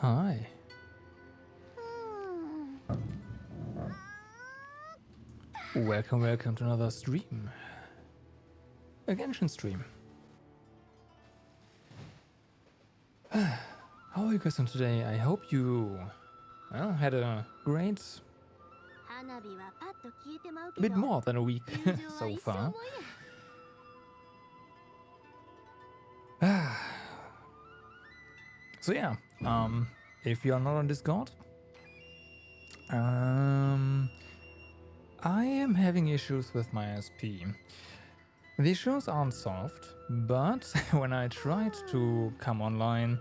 Hi. Welcome to another stream. A Genshin stream. How are you guys doing today? I hope you, well, had a great bit more than a week so far. So yeah, if you are not on Discord, I am having issues with my SP. The issues aren't solved, but when I tried to come online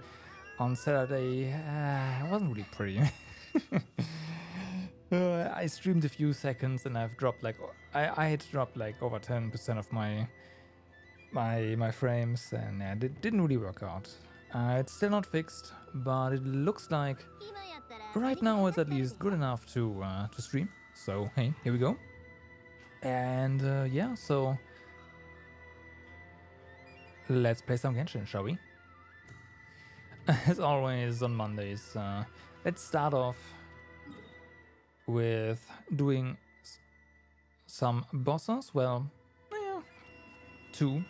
on Saturday, it wasn't really pretty. I streamed a few seconds and I've dropped like I had dropped like over 10% of my frames, and it didn't really work out. It's still not fixed, but it looks like right now it's at least good enough to stream. So hey, here we go. And yeah, so let's play some Genshin, shall we? As always on Mondays, let's start off with doing some bosses. Well, yeah, two,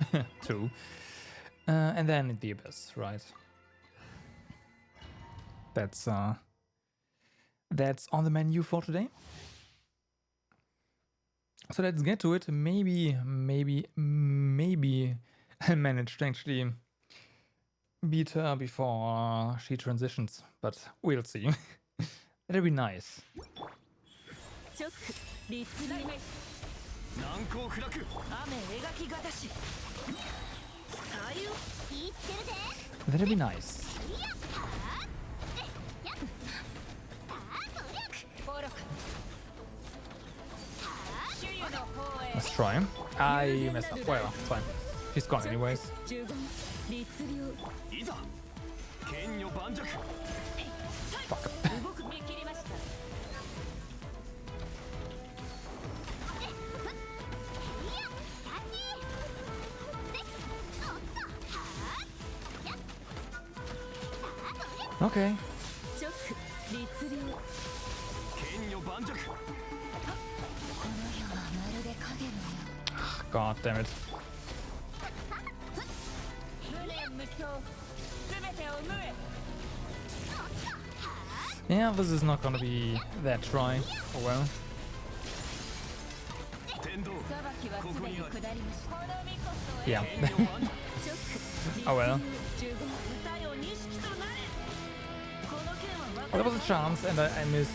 and then the Abyss, right? That's on the menu for today. So let's get to it. Maybe I managed to actually beat her before she transitions, but we'll see. That'd be nice. That'd be nice. Let's try. I messed up. Well, it's fine. He's gone anyways. Fuck. Okay. God damn it. Yeah, this is not gonna be that try. Oh well. Yeah. Oh well. Well, there was a chance and I missed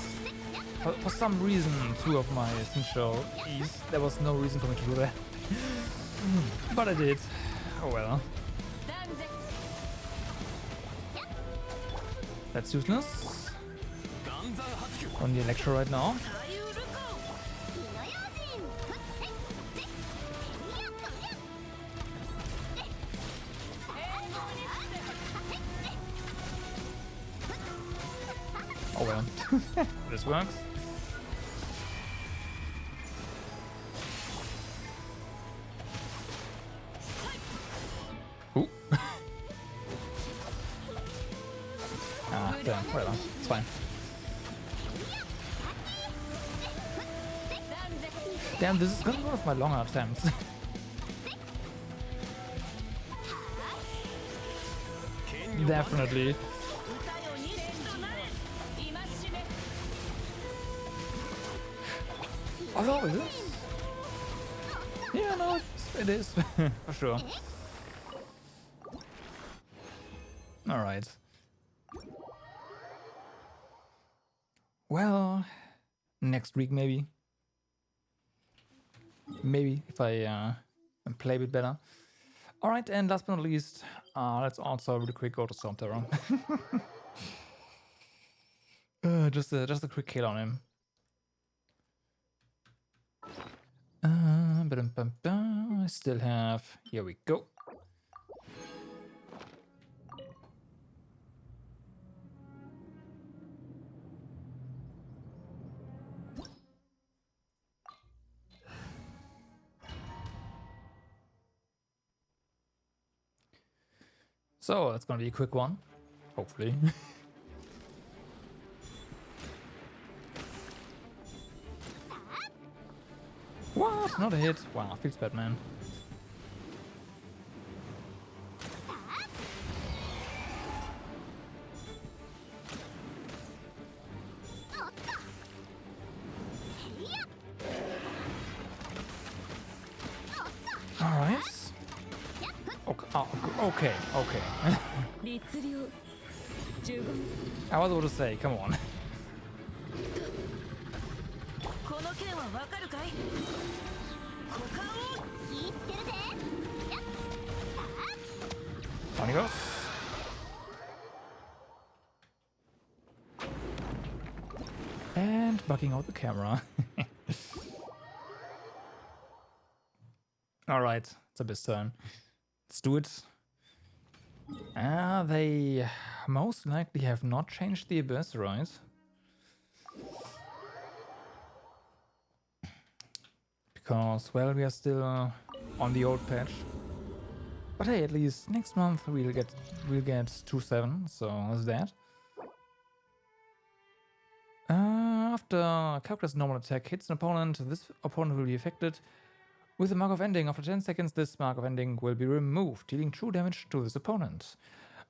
for some reason 2 of my essential E's. There was no reason for me to do that. But I did. Oh well. That's useless. On the Electro right now. Oh well. This works. Ooh. Damn, whatever. It's fine. Damn, this is gonna be one of my longer attempts. Definitely. Oh, is this? Yeah, no, it is. For sure. Alright. Well, next week maybe. Maybe if I play a bit better. Alright, and last but not least, let's also really quick go to Storm Terror. Just a quick kill on him. I still have... Here we go. So, that's gonna be a quick one. Hopefully. What? Not a hit? Wow, feels bad, man. Alright. Okay, okay. I was about to say, come on. On he goes. And bugging out the camera. Alright, it's Abyss turn. Let's do it. They most likely have not changed the Abyss, right? Because, well, we are still on the old patch. But hey, at least next month we'll get 2.7, so that's that. After character's normal attack hits an opponent, this opponent will be affected with a mark of ending. After 10 seconds, this mark of ending will be removed, dealing true damage to this opponent.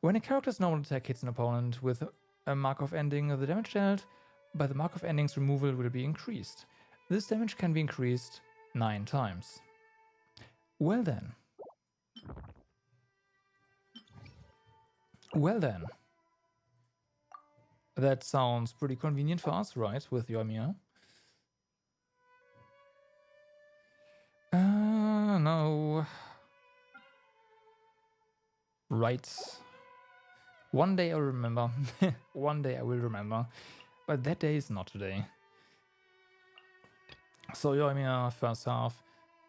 When a character's normal attack hits an opponent with a mark of ending, the damage dealt by the mark of ending's removal will be increased. This damage can be increased 9 times. Well then. Well then. That sounds pretty convenient for us, right, with Yoimiya? No. Right. One day I'll remember. One day I will remember. But that day is not today. So Yoimiya first half.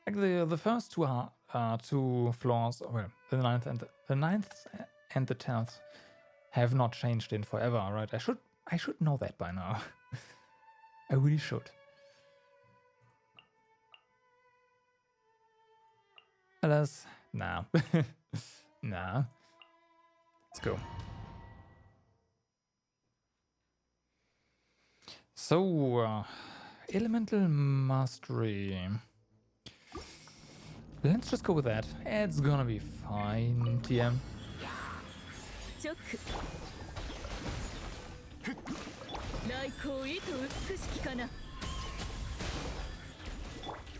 Actually, the first two floors, well, the ninth and the 10th have not changed in forever, right? I should know that by now. I really should. Alas, nah. Nah. Let's go. So, Elemental Mastery. Let's just go with that. It's gonna be fine, TM.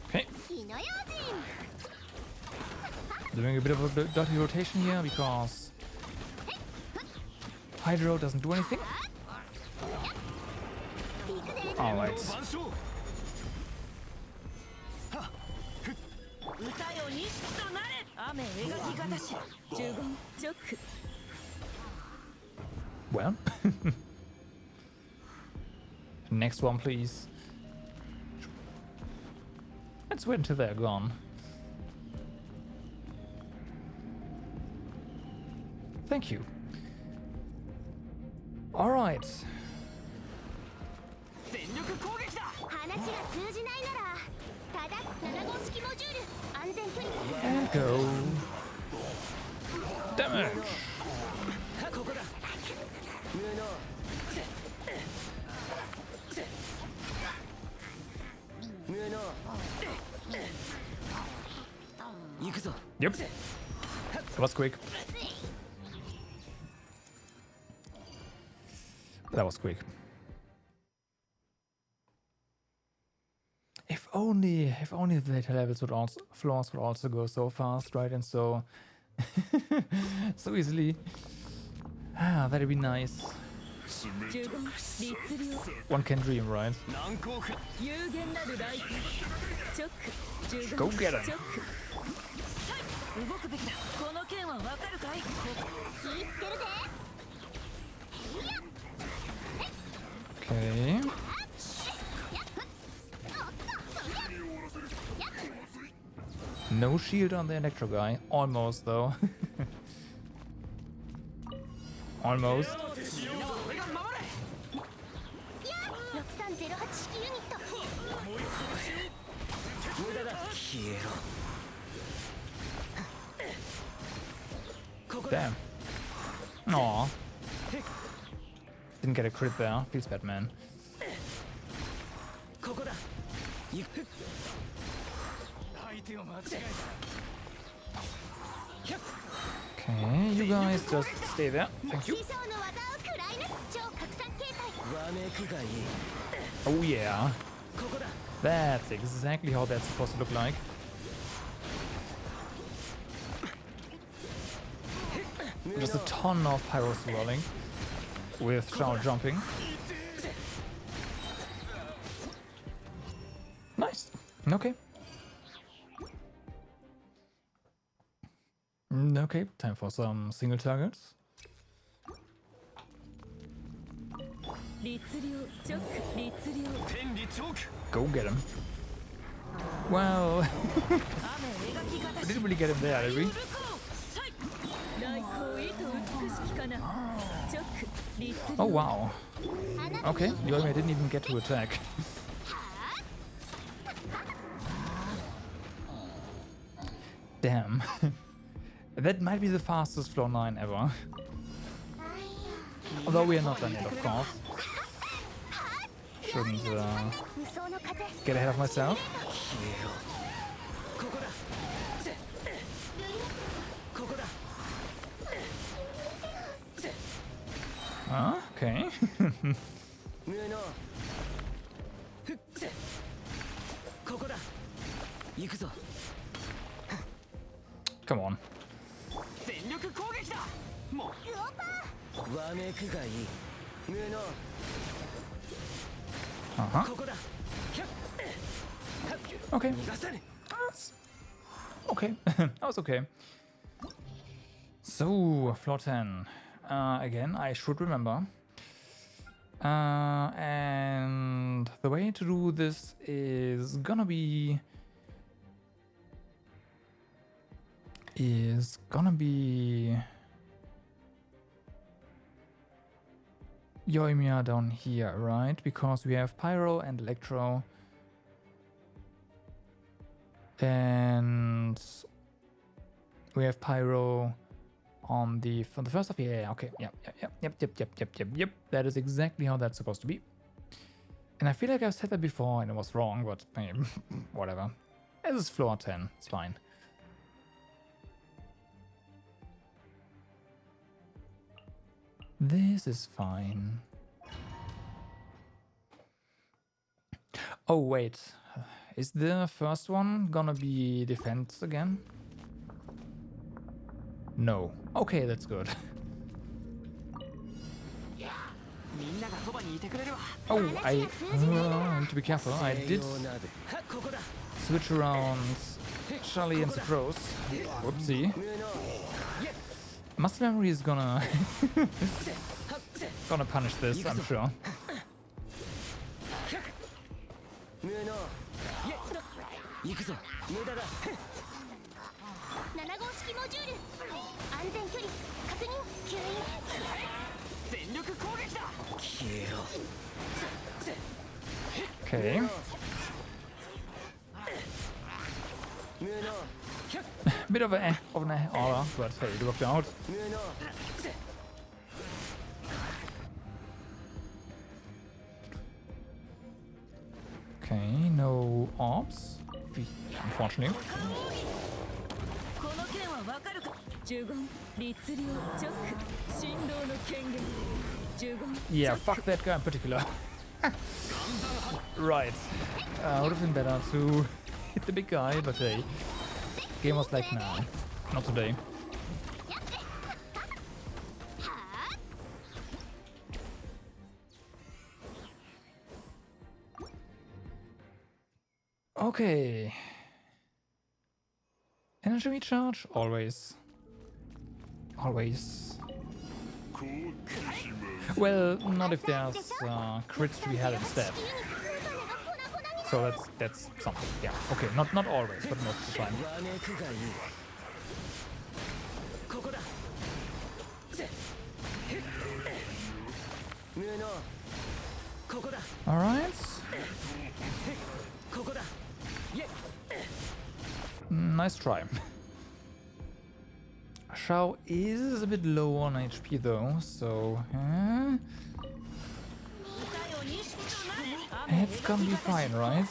Okay. Doing a bit of a dirty rotation here because Hydro doesn't do anything. Alright. Well. Next one, please. Let's wait until they're gone. Thank you. All right. And go. Damage. Yep. That was quick. That was quick. If only the later levels would also floors would also go so fast, right? And so so easily. Ah, that'd be nice. One can dream, right? Go get him. Okay. No shield on the electro guy. Almost though. Almost. Damn. Aw. Didn't get a crit there. Feels bad, man. Okay, you guys just stay there. Thank you. Oh yeah. That's exactly how that's supposed to look like. Just a ton of pyro swirling with Shao jumping. Nice. Okay. Okay, time for some single targets. Go get him. Well, we didn't really get him there, did we? Oh wow. Okay, Yoime didn't even get to attack. Damn. That might be the fastest floor 9 ever. Although we are not done yet, of course. Shouldn't get ahead of myself. Okay. Come on. Okay. Okay. That was okay. So, floor 10. Again, I should remember. And the way to do this is gonna be... Yoimiya down here, right? Because we have Pyro and Electro. And we have Pyro on the first of okay, yep. That is exactly how that's supposed to be. And I feel like I've said that before and it was wrong, but whatever. This is floor 10, it's fine. This is fine. Oh wait, is the first one gonna be defense again? No. Okay, that's good. Oh, I need to be careful. I did switch around Charlie and Sucrose. Whoopsie. Muscle memory is gonna punish this, I'm sure. Okay. Bit of an aura, but hey, it worked out. Okay, no orbs, unfortunately. Yeah, fuck that guy in particular. Right. Would have been better to hit the big guy, but hey. Game was like, nah, not today. Okay. Energy recharge? Always. Always. Well, not if there's crits to be had instead. So that's something. Yeah. Okay. Not always, but most of the time. All right. Nice try. Shao is a bit low on HP though, so it's gonna be fine, right?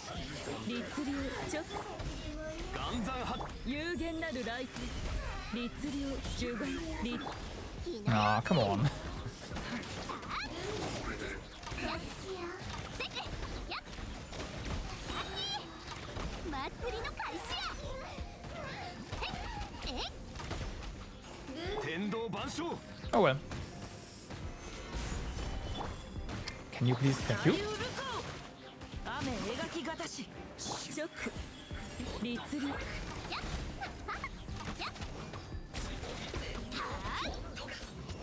Ah, come on. Oh well. Can you please? Thank you.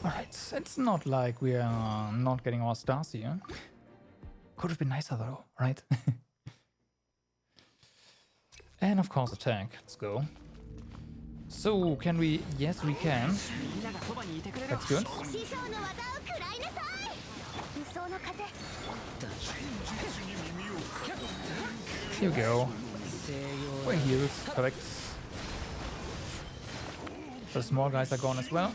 Alright, it's not like we are not getting our stars here. Could have been nicer though, right? And of course attack. Let's go. So, can we? Yes, we can. That's good. Here we go. We're healed. Correct. The small guys are gone as well.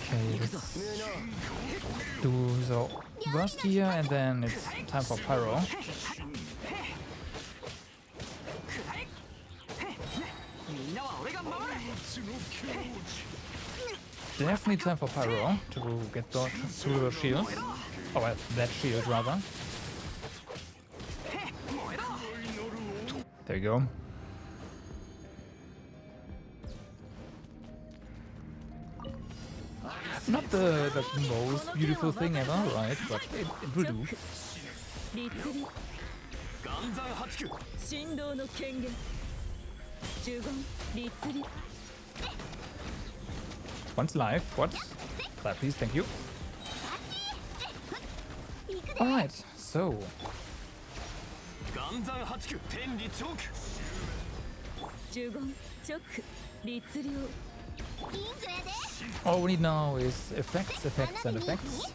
Okay, let's do the burst here, and then it's time for Pyro. Definitely time for Pyro to get through the shields. Oh, well, that shield rather. There you go. Not the most beautiful thing ever, right? But it will do. One's life. What? That, please, thank you. Alright, so. All we need now is effects, and effects.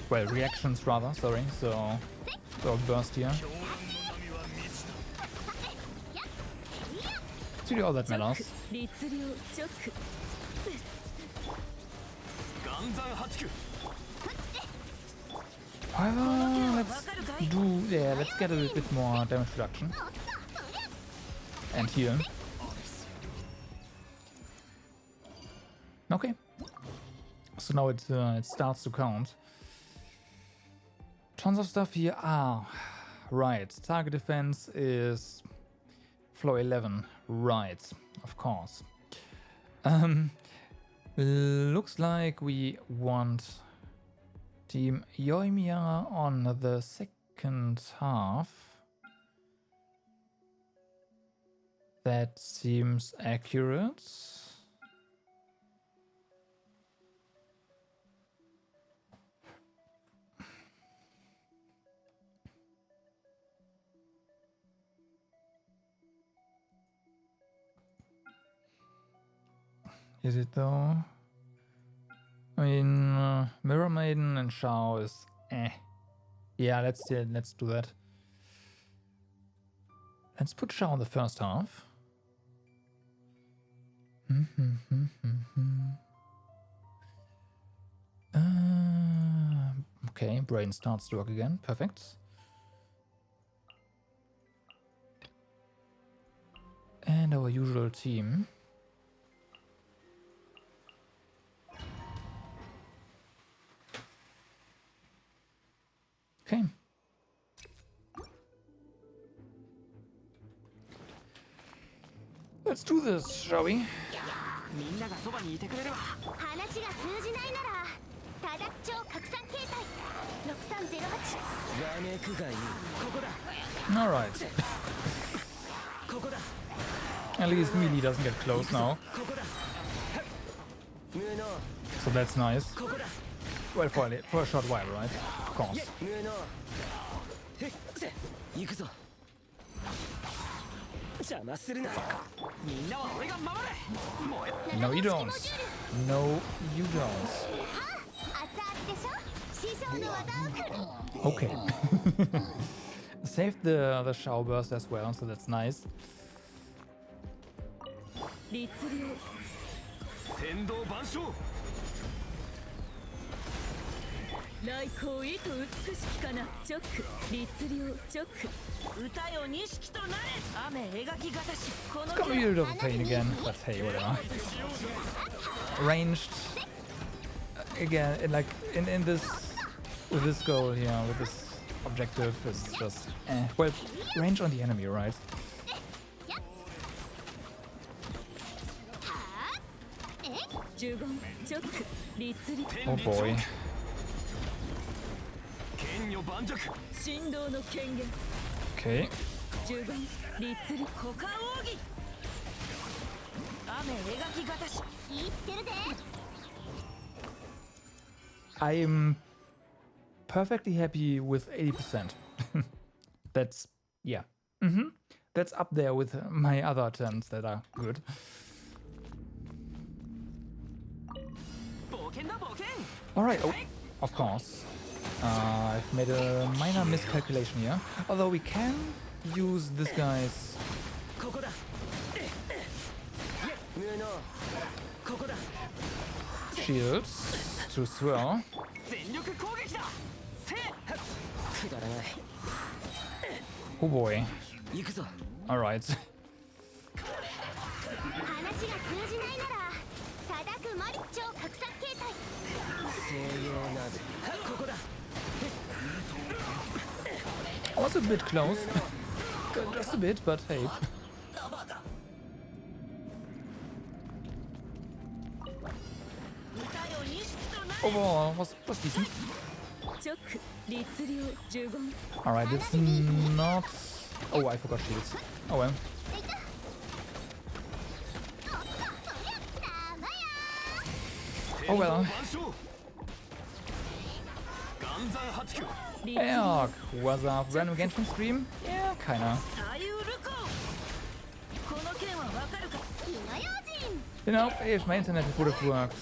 Well, reactions rather, sorry. So burst here. It's really all that matters. Let's get a little bit more damage reduction. And heal. Okay. So now it starts to count. Tons of stuff here. Ah, right. Target defense is floor 11. Right, of course. Looks like we want Team Yoimiya on the second half. That seems accurate. Is it though? I mean, Mirror Maiden and Shao is eh. Yeah, let's do that. Let's put Shao in the first half. Okay, brain starts to work again. Perfect. And our usual team. Okay. Let's do this, shall we? Alright. At least melee doesn't get close now. So that's nice. Well, for a short while, right? Of course. No, you don't. No, you don't. Okay. Saved the shower burst as well, so that's nice. 来光意と美しきかなチョック律令チョック歌よ錦となれ雨描きがたしこの It's gonna be a bit of a pain again, but hey, whatever. Ranged again, in this with this goal here, with this objective is just well, range on the enemy, right? Oh boy. 剣女盤石神道の権限 Okay. 十番律令股間奥義雨描きがたし言ってるで I'm perfectly happy with 80%. That's yeah. That's up there with my other attempts that are good. 冒険だ冒険 All right. Oh, of course. I've made a minor miscalculation here. Although we can use this guy's ここだ無能ここだ shields to swirl. 全力攻撃だせくだらない Oh boy. 行くぞ All right. 話が通じないなら叩くマリッチョ格殺形態西洋なぜここだ I was a bit close. Just a bit, but hey. Overall, was decent. チョック律令十番 Alright, it's not... Oh, I forgot shields. Oh well. Oh well. Yeah, what's up? Random Genshin stream? Yeah, kinda. 左右ルコこの剣はわかるか You know, if my internet would have worked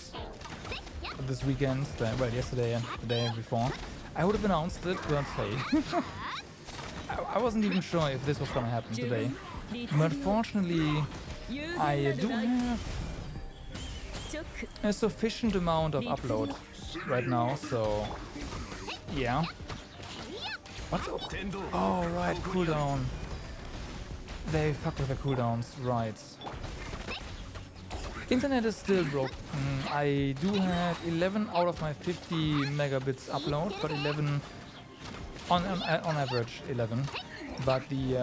this weekend, well, yesterday and the day before, I would have announced it, but hey. I wasn't even sure if this was gonna happen today. But fortunately, I do have チョック a sufficient amount of upload right now, so yeah. What's up? Oh, right, cooldown. They fuck with the cooldowns, right. Internet is still broken. I do have 11 out of my 50 megabits upload, but 11 on average 11. But the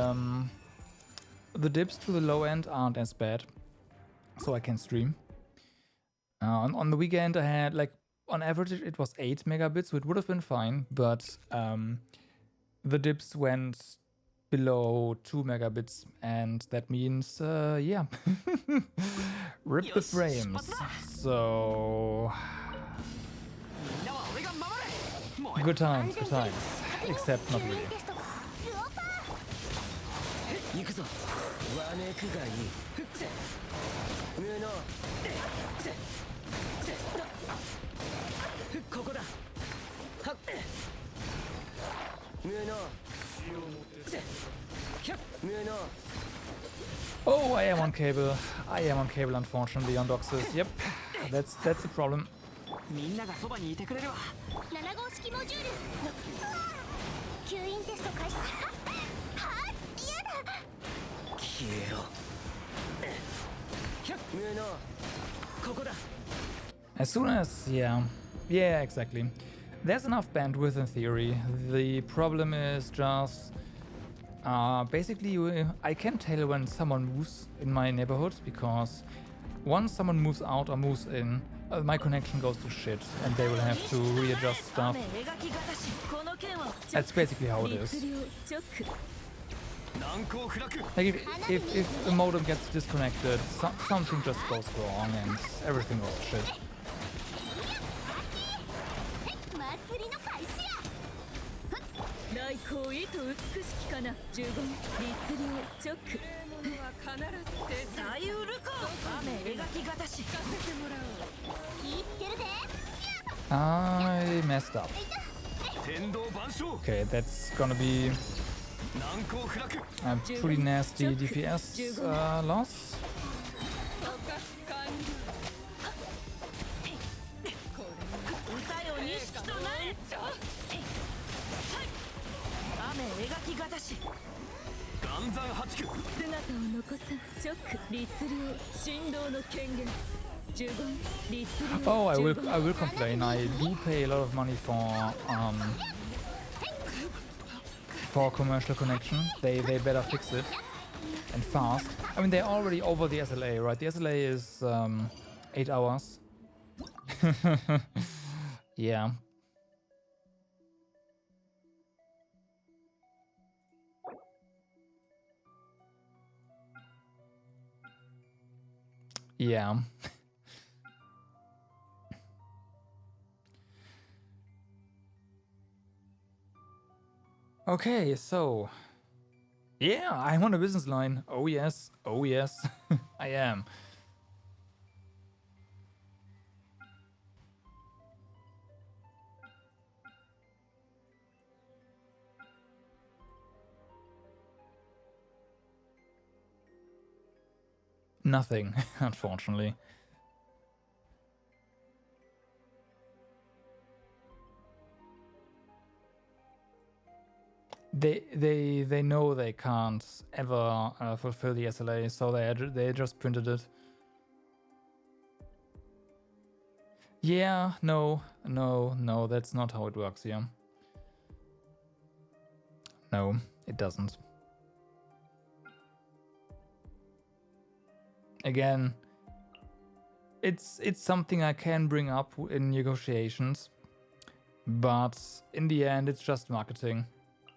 dips to the low end aren't as bad, so I can stream. On the weekend I had like on average it was 8 megabits, so it would have been fine, but the dips went below 2 megabits, and that means yeah. Rip the frames. So good times, except not really. 行くぞわめくがいい無能ここだはっ無能無能 Oh, I am on cable. I am on cable, unfortunately, on Doxus. Yep, that's the problem. みんながそばにいてくれるわ7号式モジュール吸引テスト開始はっ嫌だ消えろ無能ここだ As soon as, yeah, exactly. There's enough bandwidth in theory. The problem is just, basically, I can tell when someone moves in my neighborhood, because once someone moves out or moves in, my connection goes to shit, and they will have to readjust stuff. That's basically how it is. Like if the modem gets disconnected, something just goes wrong and everything goes to shit. 釣りの開始や。来光意と美しきかな。15律令チョック左右ルコ雨描きがたし。気ぃつけるで。 I messed up. 天道万象 Okay, that's gonna be 難攻不落 a pretty nasty DPS loss. 歌よ錦となれ。雨描きがたし。岩山八九姿を残さチョック律令振動の権限。15律令 Oh, I 15 will complain. I do pay a lot of money for commercial connection. They better fix it and fast. I mean, they're already over the SLA, right? The SLA is 8 hours. Yeah. Yeah. Okay, so yeah, I'm on a business line. Oh yes, I am. Nothing, unfortunately. They know they can't ever fulfill the SLA, so they just printed it. Yeah, no, that's not how it works here. No, it doesn't. Again, it's something I can bring up in negotiations, but in the end, it's just marketing.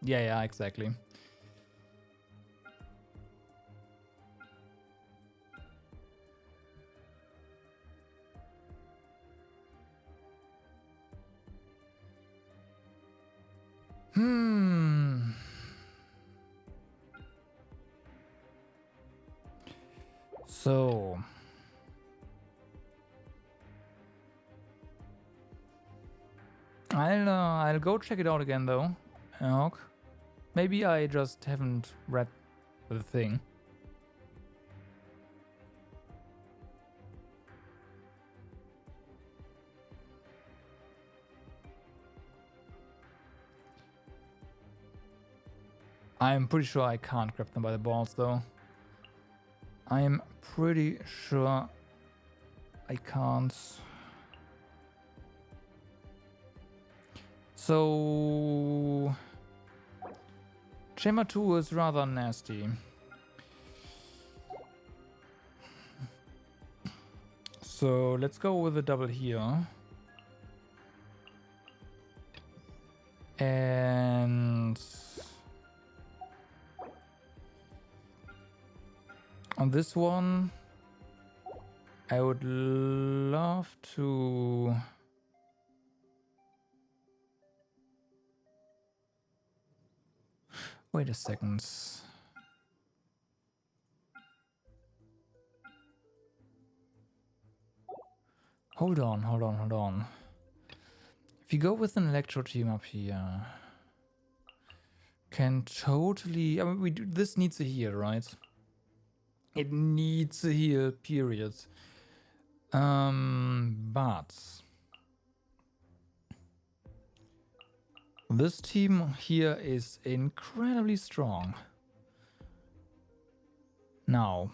Yeah, exactly. So I'll go check it out again though. Okay. Maybe I just haven't read the thing. I'm pretty sure I can't grab them by the balls though. I'm pretty sure I can't. So Chamber 2 is rather nasty. So let's go with a double here. And on this one, I would love to... Wait a second. Hold on. If you go with an electro team up here, can totally... I mean, this needs a heal, right? It needs a heal, period. But this team here is incredibly strong. Now,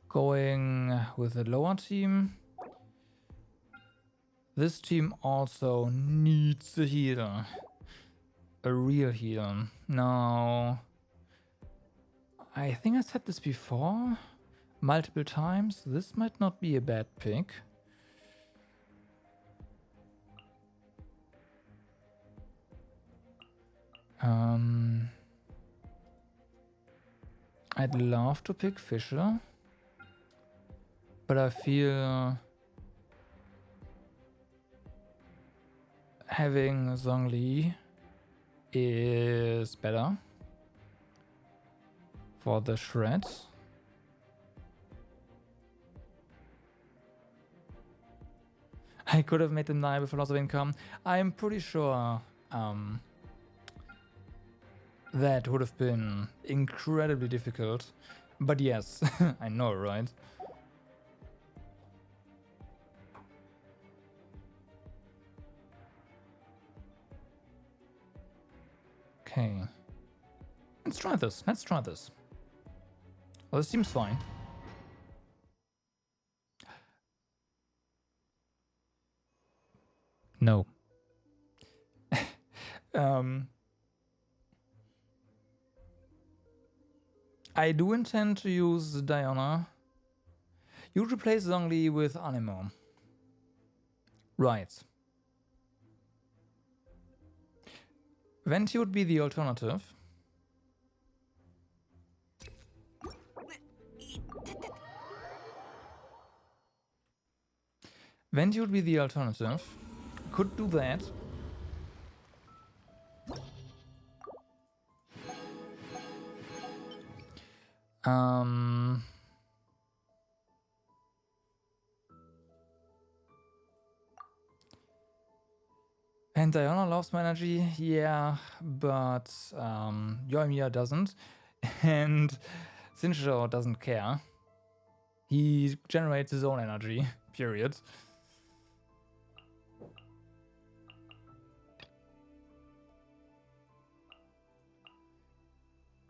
going with a lower team, this team also needs a healer, a real healer. Now, I think I said this before multiple times. This might not be a bad pick. I'd love to pick Fisher, but I feel having Zhongli is better for the shred. I could have made them die with a loss of income. I'm pretty sure that would have been incredibly difficult. But yes, I know, right? Okay. Let's try this. Let's try this. Well, this seems fine. No. I do intend to use Diana. You replace Zhongli with Anemo. Right. Venti would be the alternative. Venti would be the alternative. Could do that. And Diana loves my energy, yeah, but Yoimiya doesn't. And Shinjo doesn't care. He generates his own energy, period.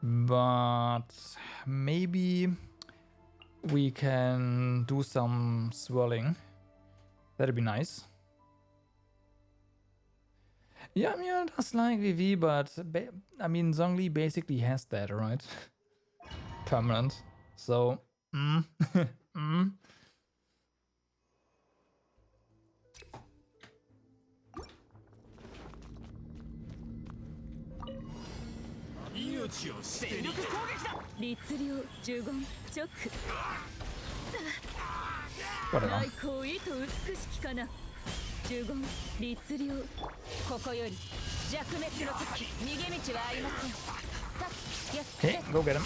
But maybe we can do some swirling. That'd be nice. Yeah, Mia does like VV, but I mean, Zhongli basically has that, right? Permanent. So, Whatever. 呪言律令ここより弱滅の時逃げ道はありません。 Okay, go get him.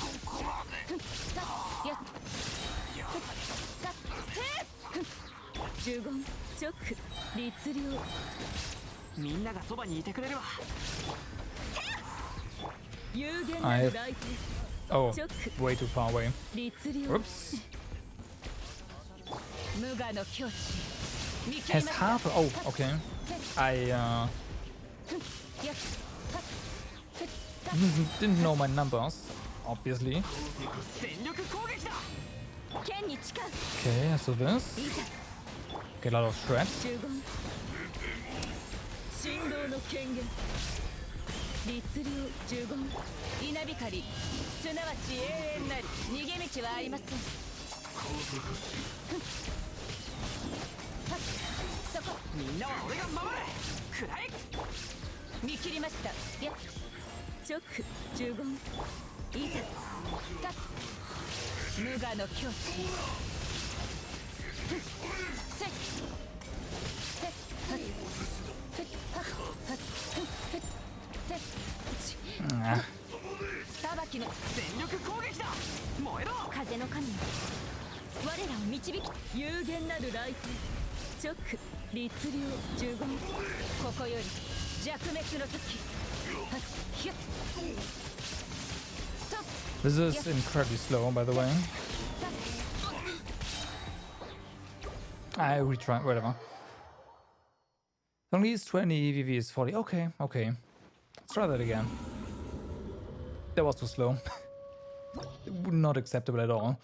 呪言チョック律令みんながそばにいてくれるわ。有限なる来店 Oh, way too far away. 律令 Whoops. 無我の境地 Has half. Oh, okay. I didn't know my numbers, obviously. Okay, so this. Get a lot of shred. 神道の権限律令呪言稲光すなわち永遠なり逃げ道はありません。そこみんなは俺が守れ食らえ見切りましたやチョック呪言いざか無我の境地せっ裁きの全力攻撃だ燃えろ風の神我らを導き有限なる来店チョック律令呪言ここより弱滅の時 This is incredibly slow, by the way. I retry, whatever. Only is 20, VV is 40. Okay, okay. Let's try that again. That was too slow. Not acceptable at all.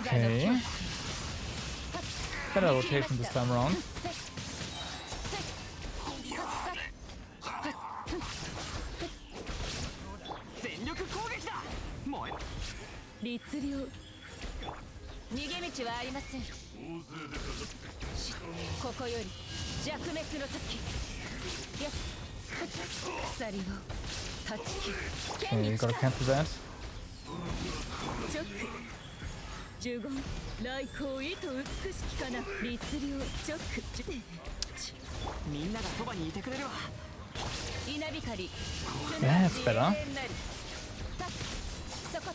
Okay. Better rotation this time around. 逃げ道はありません。ここより弱滅の時。やっ鎖を断ち切る。 Okay, you gotta cancel that. チョック呪言来光意と美しきかな。律令チョックみんながそばにいてくれるわ。稲光 That's better. そこ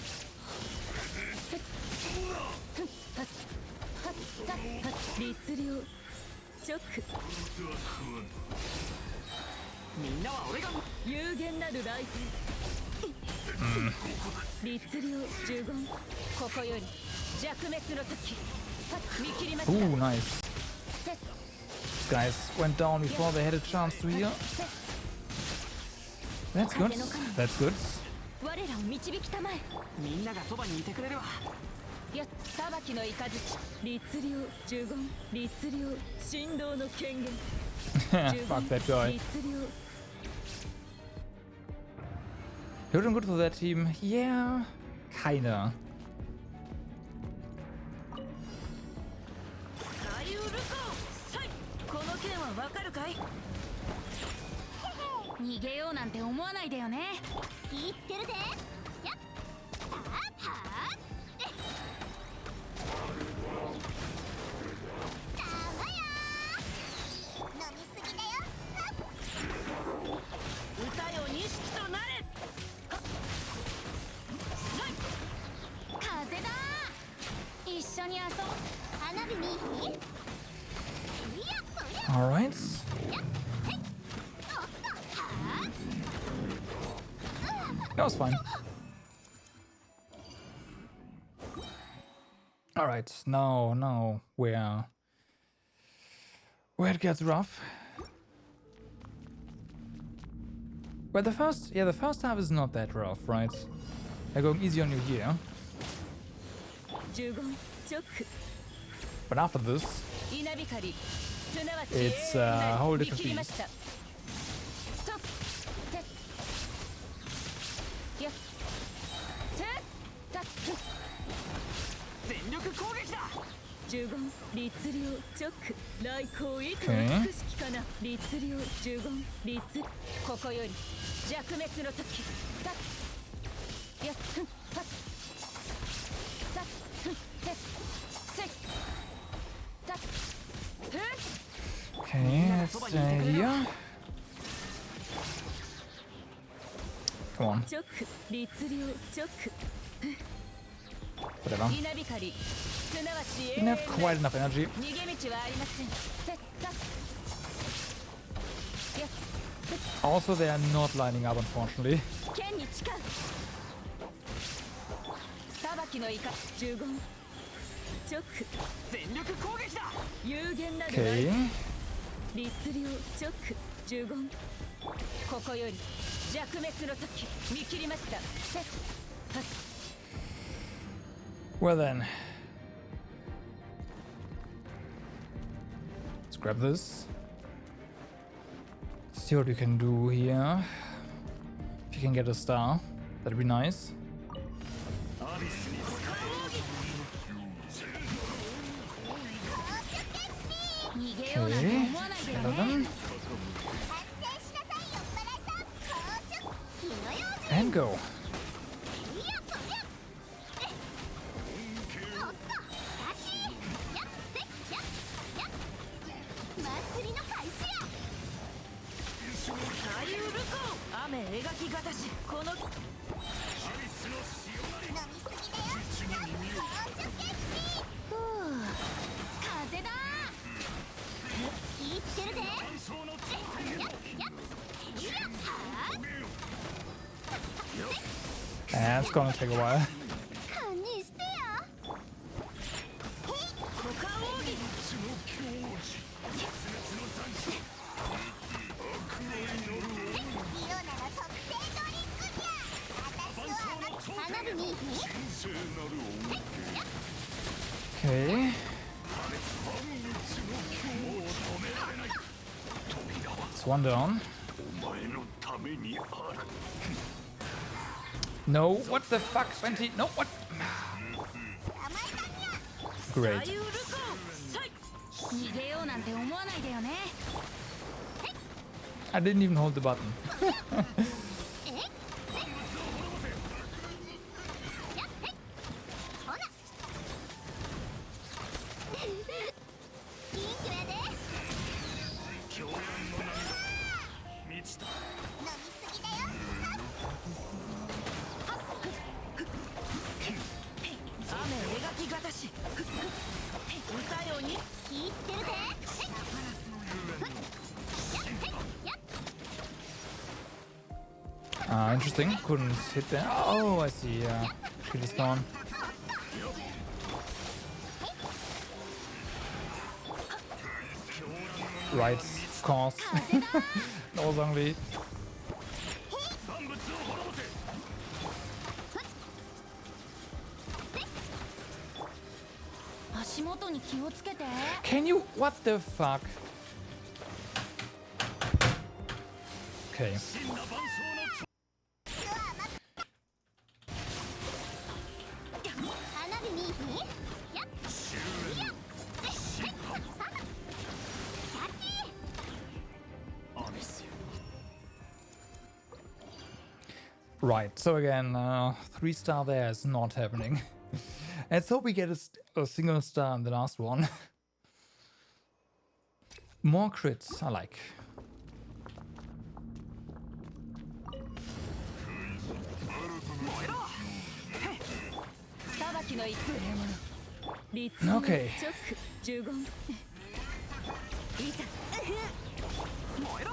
律令チョックみんなは俺が有限なる来店。律令呪言ここより弱滅の時。見切りました。 Ooh, nice. These guys went down before they had a chance to heal. That's good. That's good. 我らを導きたまえ。みんながそばにいてくれるわ。や裁きの雷律令呪言律令神道の権限。 Fuck that guy. 律令 You're doing good for that team. Yeah, kinda. サイウルコサイ。この件はわかるかい。逃げようなんて思わないでよね。気ぃつけるで。やっはっはっだわや飲みすぎだよ。歌よ錦となれ。風だ。一緒に遊ぼう。花火見いひ。いやそりゃ。 Alright. That was fine. Alright, now where it gets rough. Well, the first half is not that rough, right? They're going easy on you here. 呪言チョック But after this, 稲光すなわち it's a whole 見 different 切りまし beast. た。ストップてやてたっ全力攻撃だ。呪言律令チョック来光意と Okay. 美しきかな。律令呪言律ここより弱滅の時。たっやふんたったっふんてせいたっふん Okay, let's stay here. Come on, チョック律令チョック whatever. 稲光すなわち Didn't have quite enough energy. 逃げ道はありません。てったや Also, they are not lining up, unfortunately. 剣に誓う裁きの怒り呪言チョック全力攻撃だ。有限なる Okay. 律令チョック呪言ここより弱滅の時。見切りました。てはっ Well then. Let's grab this. See what we can do here. If you can get a star, that'd be nice. アリスに使逃げようなんて Okay. 思わないでよ Get ね。 them. 反省しなさいよっぱらいさん。火の用心。 And go. いやそりゃ。おっとキャッチやっせやっやっ祭りの開始や。サイウルコ雨描きがたしこの飲みすぎだよ。ふう風だ。気ぃつけるで。やっやっいやはあ。 And it's gonna take a while. 堪忍してや。股間奥義リオナの特製ドリンクじゃ。私を花火に。 Okay. It's one down. お前のためにある。 No, what the fuck, 20? No, what? Great. 逃げようなんて思わないでよね。 I didn't even hold the button. ほら元気やで。狂乱の波満ちた。飲みすぎだよ。雨描きがたし歌よに気いってるぜ。 Interesting. Couldn't hit that. Oh, I see. Yeah. Shield is gone. Right. Course. No, Zhongli. 万物を滅ぼせ。足元に気をつけて。 Can you? What the fuck? Okay. 真羅万象の花火にやっ終いやアビスよ。 Right. So again, 3-star there is not happening. Let's hope we get a single star in the last one. More crits. I like. 裁きの一歩立 Okay. チョック15いざ燃えろ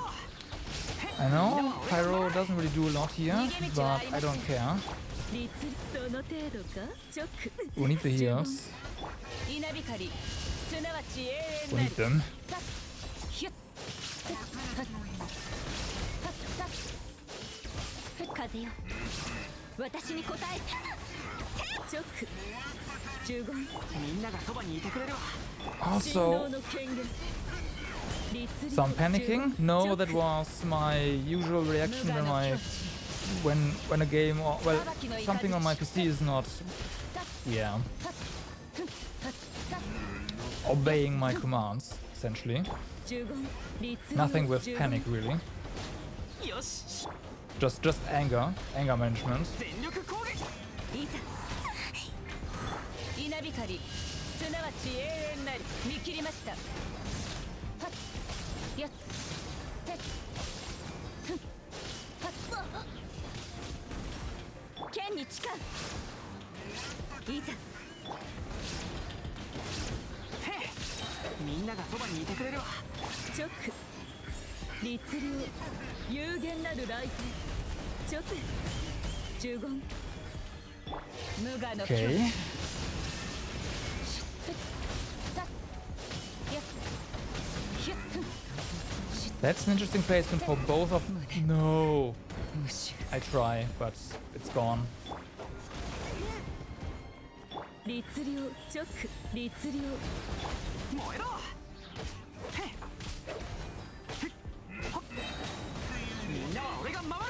I know Pyro doesn't really do a lot here, but I don't care. 立その程度かチョック We need the heals. 稲光すなわち永 We 遠な need る them. ヒュッ風よ私に答えチョック15みんながそばにいてくれるわ。振動 Also, の権限律令 some panicking. 15 No, チョッ that ク was my usual 無 reaction 我 when の I 境地 when a game or well something on my PC is not yeah obeying my commands essentially. 15律令 Nothing with 15 panic really. よし。 Just anger management. 全力攻撃。いざ稲光すなわち永遠なり見切りましたはっやってっふんはっ剣に誓ういざみんながそばにいてくれるわ。チョック律令有限なる雷霆チョック呪言無我の境地 Okay. やっひゅっふん That's an interesting placement for both of no. 無臭 I try, but it's gone. 律令チョック律令燃えろ。みんなは俺が守れ。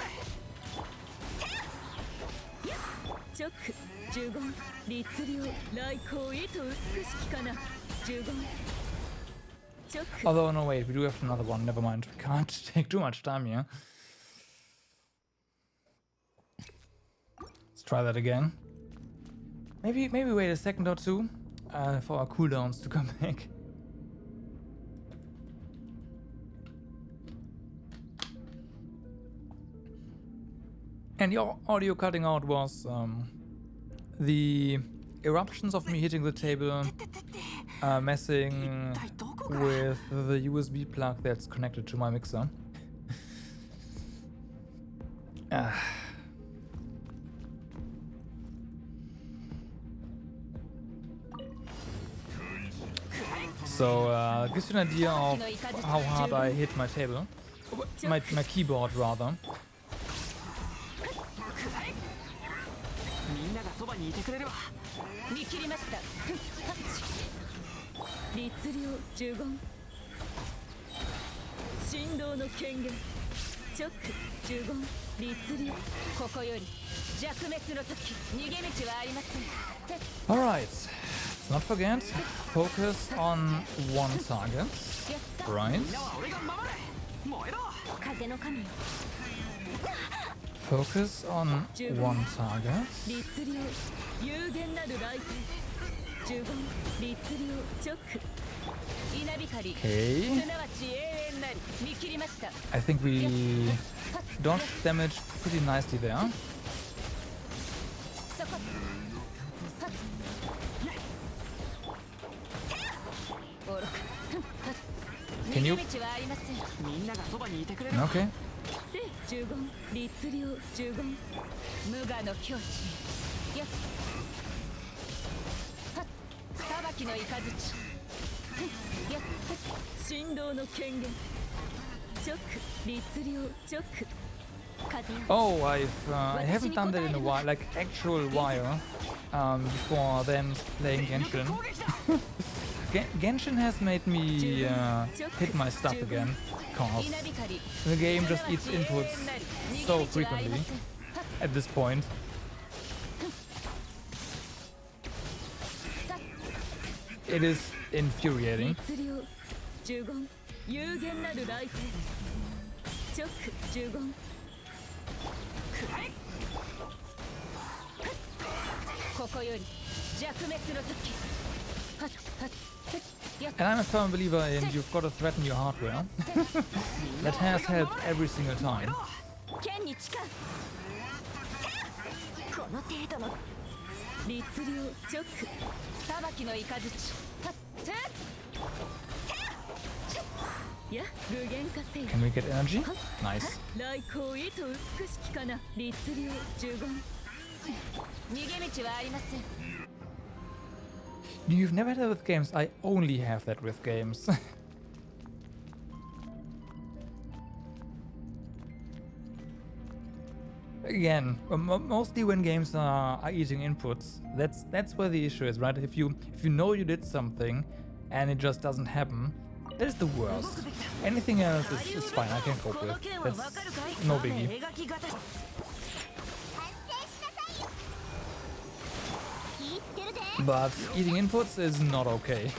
チョック呪言律令来光意と美しきかな呪言チョック Although no wait, we do have another one. Never mind. We can't take too much time here. Let's try that again. Maybe wait a second or two for our cooldowns to come back. And the audio cutting out was the eruptions of me hitting the table, messing 一体どこが。 with the USB plug that's connected to my mixer. Ah. So it gives you an idea of how hard I hit my table, my keyboard rather. みんながそばにいてくれるわ。見切りました律令呪言振動の権限チョック呪言律令ここより弱滅の時逃げ道はありません All right, let's let's not forget, focus on one target, right? 俺が守れ燃えろ 風の神よ Focus on one target. 律令有限なる来天呪言律令直稲光 Okay. すなわち永遠なり見切りました I think we dodged damage pretty nicely there. そこ愚か Can you- 逃げ道はありません みんながそばにいてくれる Okay. 聖呪言律令呪言無我の境地やっはっ裁きの雷やっ振動の権限直律令直風よ Oh, I haven't done that in a while, like actual while. Before then playing Genshin. Genshin has made me hit my stuff again, cause 稲光 the game just eats inputs so frequently at this point. It is infuriating. 律令呪言有限なる来天直呪言ここより弱滅の時はっはっはっやっ And I'm a firm believer in you've got to threaten your hardware. That has helped every single time. 剣に誓うこの程度の律令直裁きの雷はっせや具現化せよ Can we get energy? Nice. 来光意図美しきかな律令呪言逃げ道はありません You've never had that with games. I only have that with games. Again, mostly when games are eating inputs, that's where the issue is, right? If you know you did something and it just doesn't happen, that is the worst. Anything else is fine. I can cope with. That's no biggie. 反省しなさいよ気ってるで But eating inputs is not okay.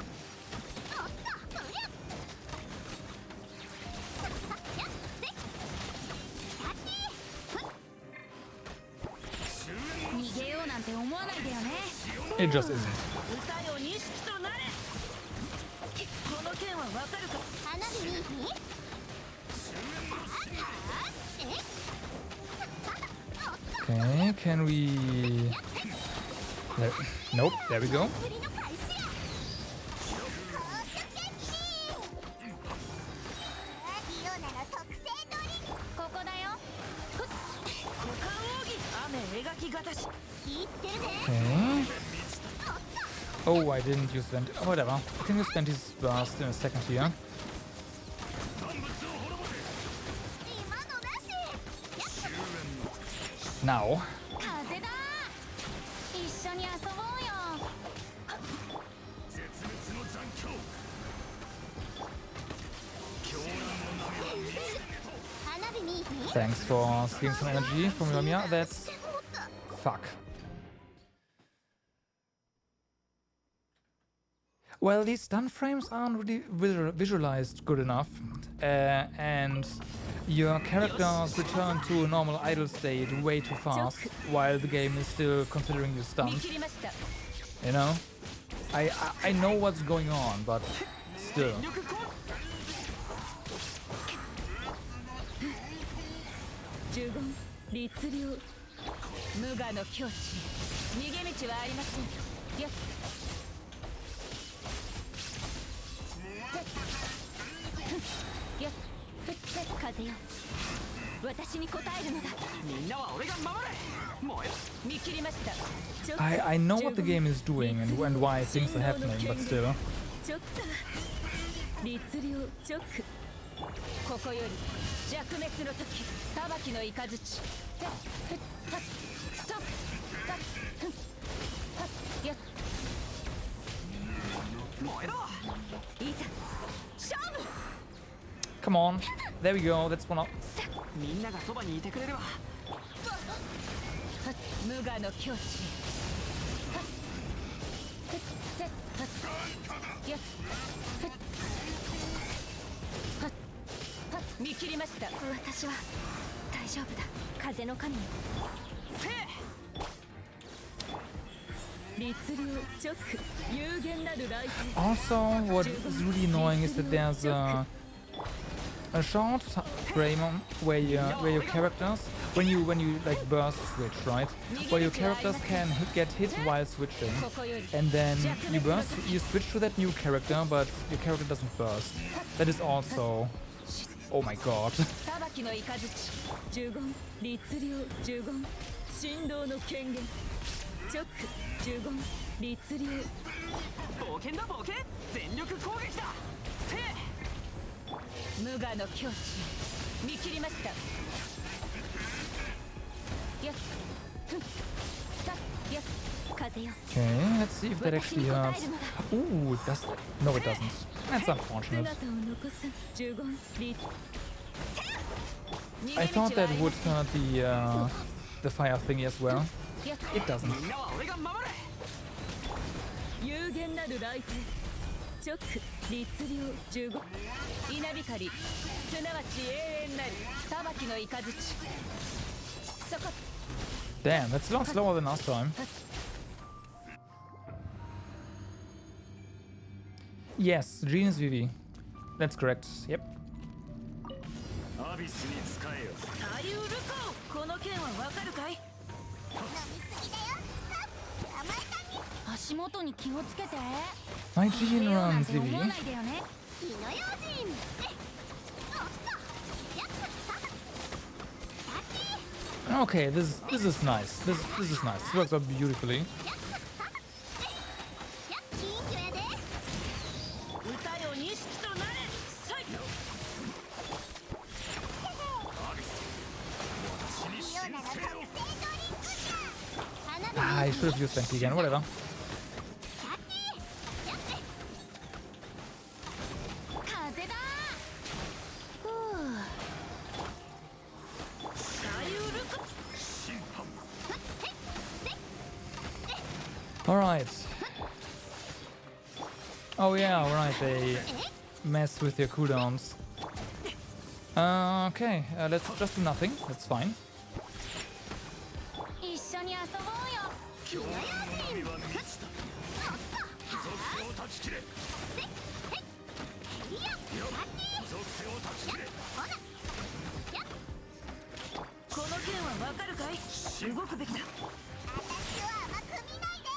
逃げようなんて思わないでよね It just isn't. 歌よ錦となれこの剣はわかるか花火にえ Okay, can we... There. Nope, there we go. 振りの開始や高速決起リオナの特製ドリンここだよ股間奥義雨描きがたし気ってるで Okay. Oh, I didn't use Vent. Oh, whatever. I can use Venti's burst in a second here. 今のなし Now. 風だ一緒に遊ぼうよ絶滅の残響狂乱の波は見つけ花火に Thanks for stealing some energy from Yomiya. That's... Fuck. Well, these stun frames aren't really visualized good enough, and your characters return to a normal idle state way too fast, while the game is still considering you 見 stunned. 切りました You know, I know what's going on, but still. 呪言律令無我の境地逃げ道はありませんやっやっ風よ私に答えるのだみんなは俺が守れ燃えろ見切りました I know what the game is doing and why things are happening, but still. ちょっと律令直ここより弱滅の時裁きの雷ストッやっ燃えろいざ勝負 Come on, there we go. That's one. みんながそばにいてくれるわ無我の境地見切りました。私は大丈夫だ。風の神よ。律令直有限なるライト。 Also, what is really annoying is that there's a short frame where your characters, when you like burst switch, right, where your characters can get hit while switching, and then you switch to that new character, but your character doesn't burst. That is also, oh my god. 裁きの雷呪言律令呪言神道の権限直呪言律令冒険だ冒険全力攻撃だ無我の境地見切りましたやっふんさやっ風よ Okay, let's see if that actually hurts. Ooh, it does. No, it doesn't. That's unfortunate. 姿を残す呪言律 I thought that would hurt the fire thingy as well. It doesn't. 有限なる来帝直律令15稲光すなわち永遠なり裁きの雷そこ Damn, that's a lot slower than last time. Yes, Genius VV. That's correct. Yep. アビスに使えよ。サリュールコこの件はわかるかい飲みすぎだよ。甘えたに。足元に気をつけて。 My Genius なん runs て思わ VV. ないでよね。火の用心。Okay, this is nice. This is nice. This works out beautifully. 金魚やで。歌よ錦となれさいいいようなら特製ドリンクじゃ。花火 Ah, I should have used Banky again. Whatever. 風だ。ふう。 Alright. Oh yeah, right, they mess with your cooldowns. Okay, let's just do nothing. That's fine. 一緒に遊ぼうよ。火の用心。は満ちた。属性を断ち切れ。属性を断ち切れ。この件はわかるかい動くべきだ 私は甘く見ないで。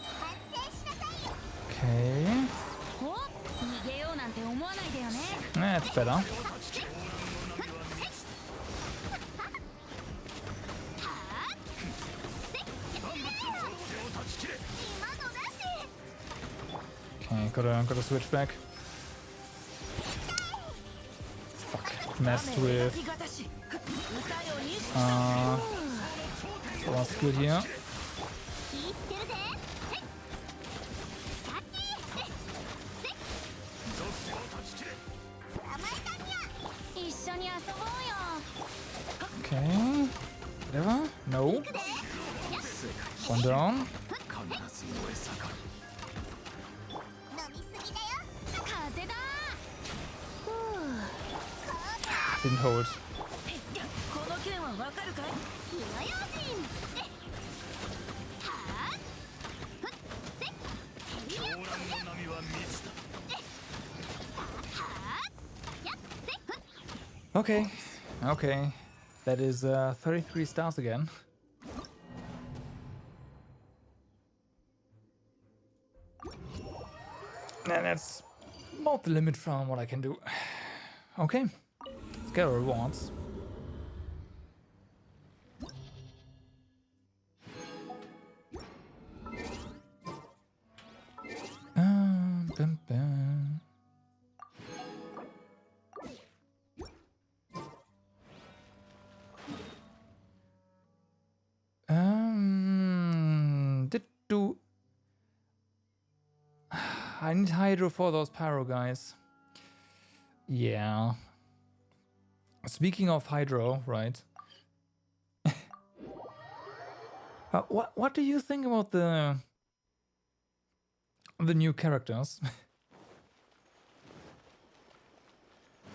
反省しなさいよ。 Okay. お、逃げようなんて思わないでよね。 That's better. 今のなし。 Okay, gotta switch back. Fuck. Messed with. がたし歌よ錦 So what's good here? 気ぃつけるぜ。捕まえたにゃ。一緒に遊ぼうよ。 Okay. Whatever. No. One down. 必ず燃え盛る。飲みすぎだよ。風だ。ふう。 Didn't hold. この件はわかるかい火の用心。はあ。ふっ。せ。狂乱の波は満ちた。 Okay. Okay. That is 33 stars again. And that's about the limit from what I can do. Okay. Let's get our rewards. Bum, bum. Did do. I need Hydro for those Pyro guys. Yeah. Speaking of Hydro, right? What do you think about the the new characters.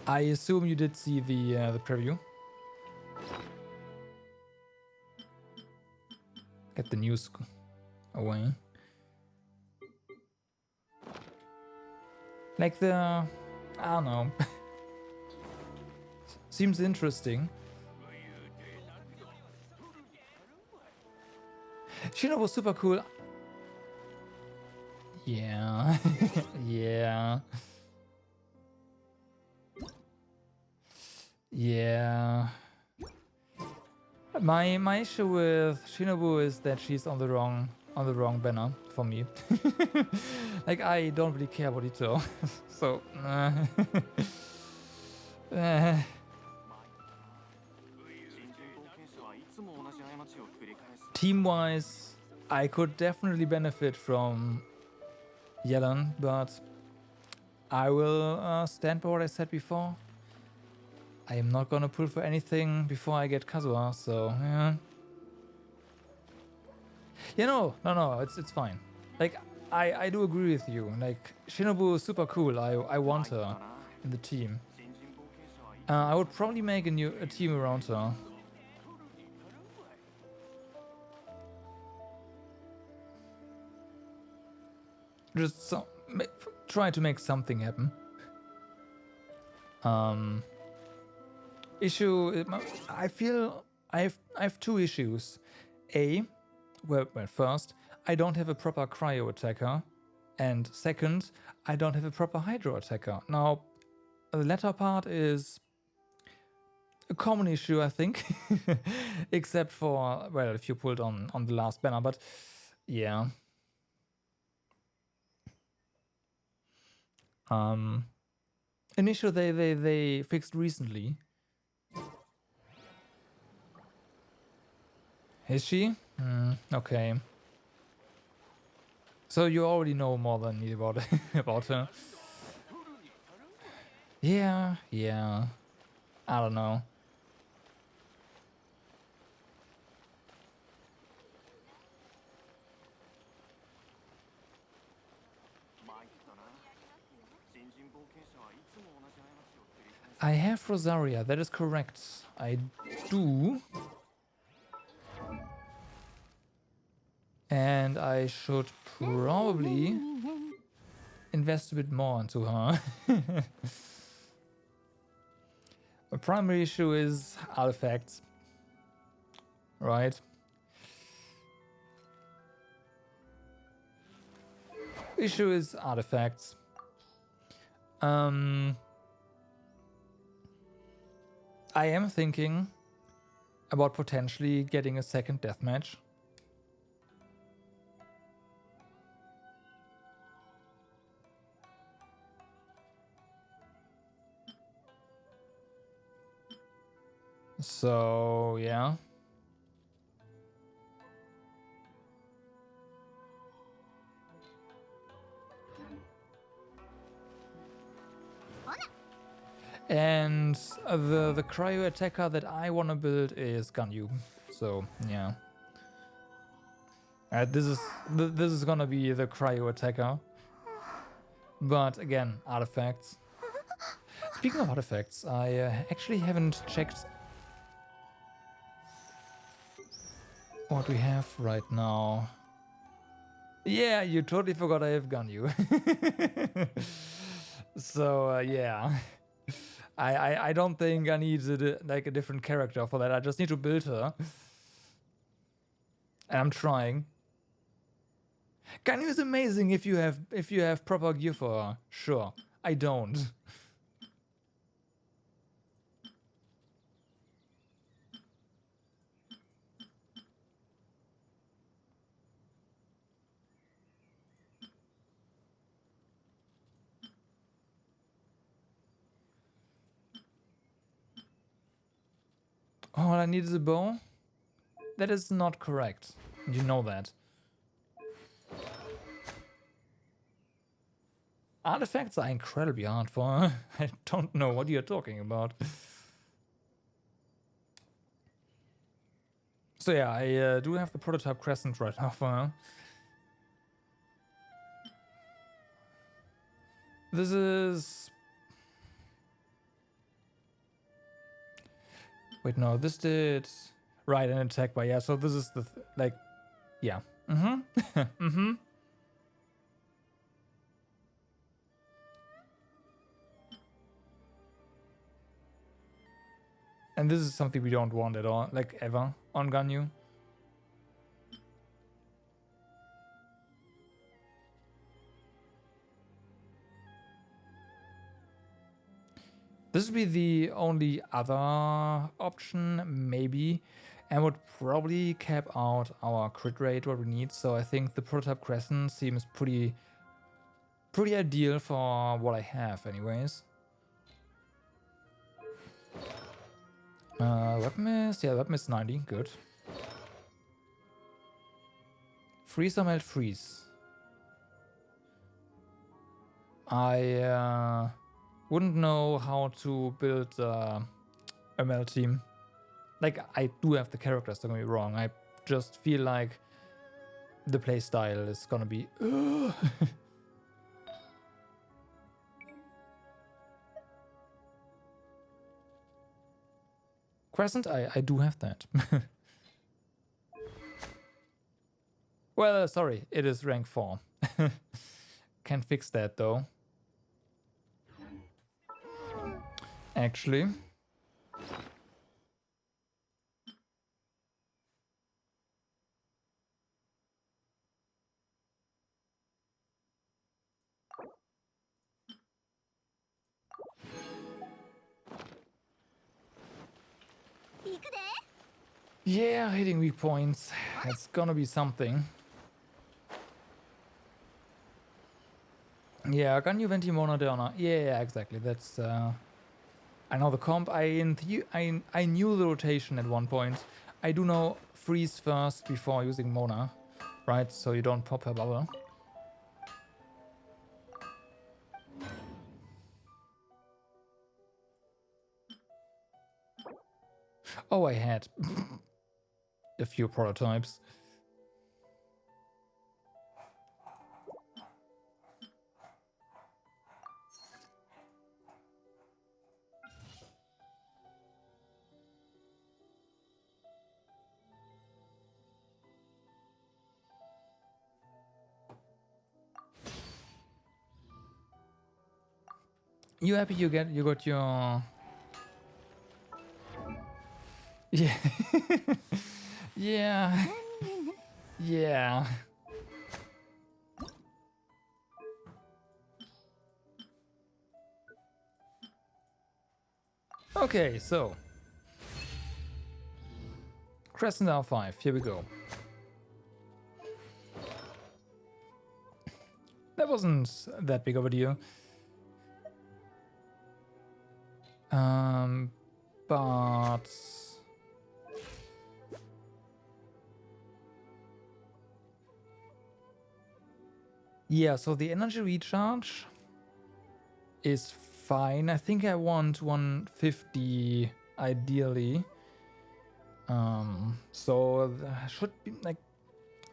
I assume you did see the preview. Get the news away. Like the, I don't know. Seems interesting. Shino was super cool. Yeah. Yeah. Yeah. My issue with Shinobu is that she's on the wrong banner for me. Like I don't really care about Ito. So team-wise, I could definitely benefit from Yelan, but I will stand by what I said before. I am not gonna pull for anything before I get Kazuha, so yeah. Yeah, no, it's fine. Like I do agree with you. Like Shinobu is super cool. I want her in the team. I would probably make a team around her. Just try to make something happen. Issue, I feel I have two issues. Well, first, I don't have a proper cryo attacker, and second, I don't have a proper hydro attacker. Now, the latter part is a common issue, I think, except for, well, if you pulled on the last banner, but yeah. An issue they fixed recently. Is she? Okay. So you already know more than me about about her. Yeah. I don't know. I have Rosaria, that is correct. I do. And I should probably invest a bit more into her. The primary issue is artifacts, right? Issue is artifacts. I am thinking about potentially getting a second deathmatch. So, yeah. And the cryo attacker that I want to build is Ganyu. So, yeah. This is gonna be the cryo attacker. But again, artifacts. Speaking of artifacts, I actually haven't checked what we have right now. Yeah, you totally forgot I have Ganyu. So yeah, I don't think I need like a different character for that. I just need to build her, and I'm trying. Ganyu is amazing if you have proper gear for her. Sure, I don't. All I need is a bow? That is not correct. You know that. Artifacts are incredibly hard for her. I don't know what you're talking about. So yeah, I do have the prototype crescent right now for her. This is... Wait, no, this did... Right, an attack by, yeah, so this is the, like, yeah. Mm-hmm. Mm-hmm. And this is something we don't want at all, like, ever, on Ganyu. This would be the only other option, maybe, and would probably cap out our crit rate, what we need. So I think the prototype Crescent seems pretty ideal for what I have, anyways. Weapon miss, yeah, weapon miss 90, good. Freeze or melt freeze. I wouldn't know how to build a melt team. Like, I do have the characters, don't get me wrong. I just feel like the playstyle is gonna be... Crescent, I do have that. Well, sorry, it is rank 4. Can fix that, though. Actually. Yeah, hitting weak points. It's gonna be something. Yeah, Ganyu Venti Mono Deona. Yeah, exactly. That's I know the comp. I knew the rotation at one point. I do know freeze first before using Mona, right? So you don't pop her bubble. Oh, I had a few prototypes. You happy you got your... Yeah. Yeah. Yeah. Okay, so Crescent R5, here we go. That wasn't that big of a deal. But yeah, so the energy recharge is fine. I think I want 150 ideally. So there should be like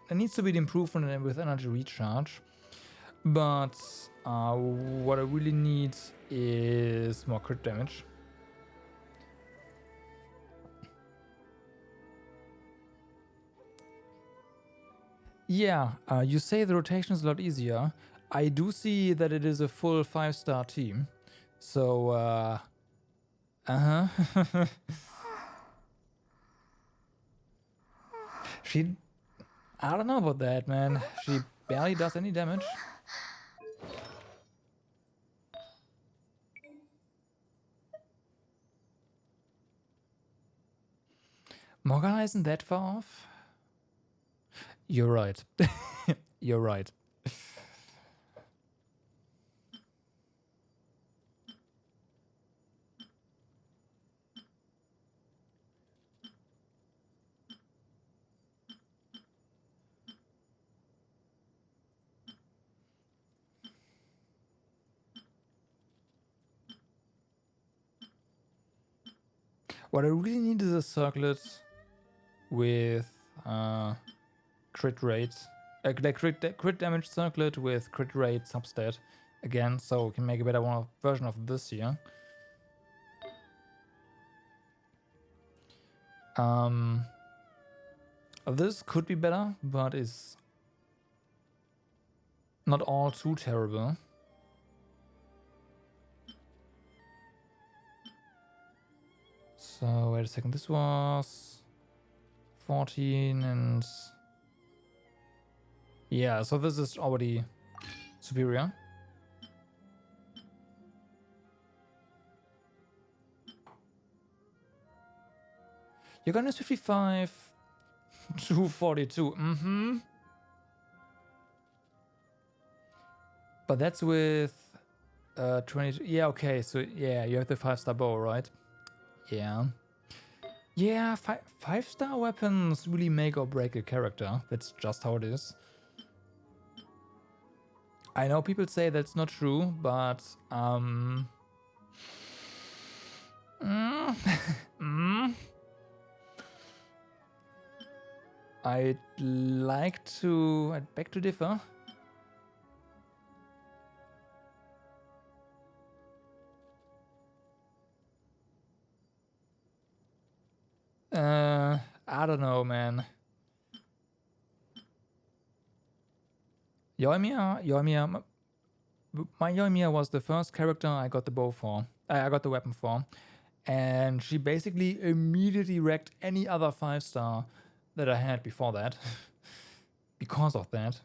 there needs to be the improvement with energy recharge. But what I really need is more crit damage. Yeah, you say the rotation is a lot easier. I do see that it is a full 5-star team. So, uh-huh. I don't know about that, man. She barely does any damage. Morgana isn't that far off. You're right. You're right. What I really need is a circlet with crit rate. Like crit damage circlet with crit rate substat. again, so we can make a better version of this here. This could be better, but is not all too terrible. So wait a second, this was 14 and yeah, so this is already superior. Your gun is 55 to 42. But that's with 22. Yeah, okay, so yeah, you have the 5-star bow, right? Yeah. Yeah, 5-star weapons really make or break a character. That's just how it is. I know people say that's not true, but I'd beg to differ. I don't know, man. Yoimiya, my Yoimiya was the first character I got the bow for. I got the weapon for, and she basically immediately wrecked any other 5-star that I had before that. Because of that.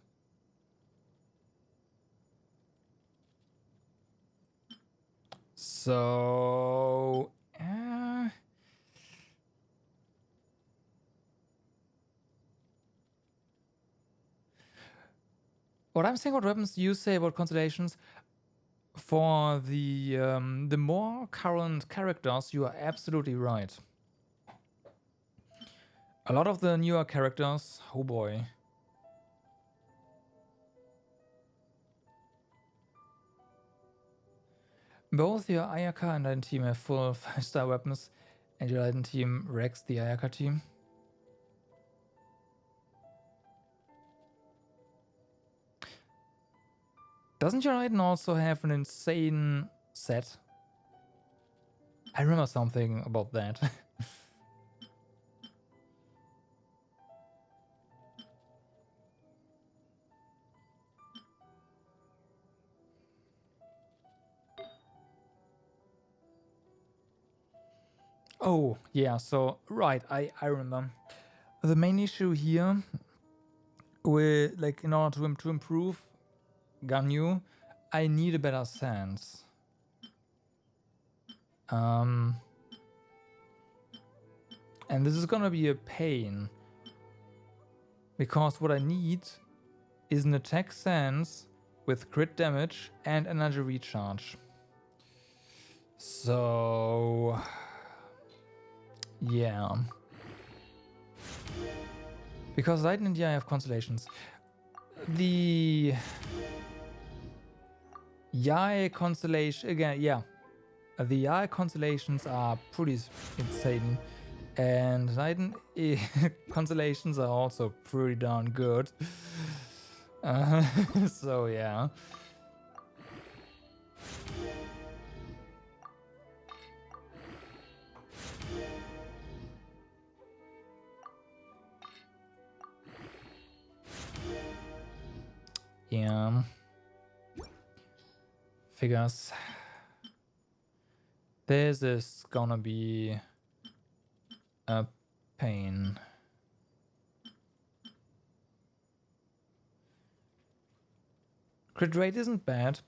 So what I'm saying about weapons, you say about constellations. For the more current characters, you are absolutely right. A lot of the newer characters, oh boy. Both your Ayaka and Titan team have full 5-star weapons, and your Titan team wrecks the Ayaka team. Doesn't your Titan also have an insane set? I remember something about that. Oh, yeah, so, right, I remember. The main issue here, with, like, in order to improve Ganyu, I need a better sense. And this is gonna be a pain. Because what I need is an attack sense with crit damage and energy recharge. So... yeah. Because Light and India have constellations. The Yai constellation, again, yeah. The Yai constellations are pretty insane. And Titan constellations are also pretty darn good. So yeah. Yeah. Figures. This is gonna be a pain. Crit rate isn't bad.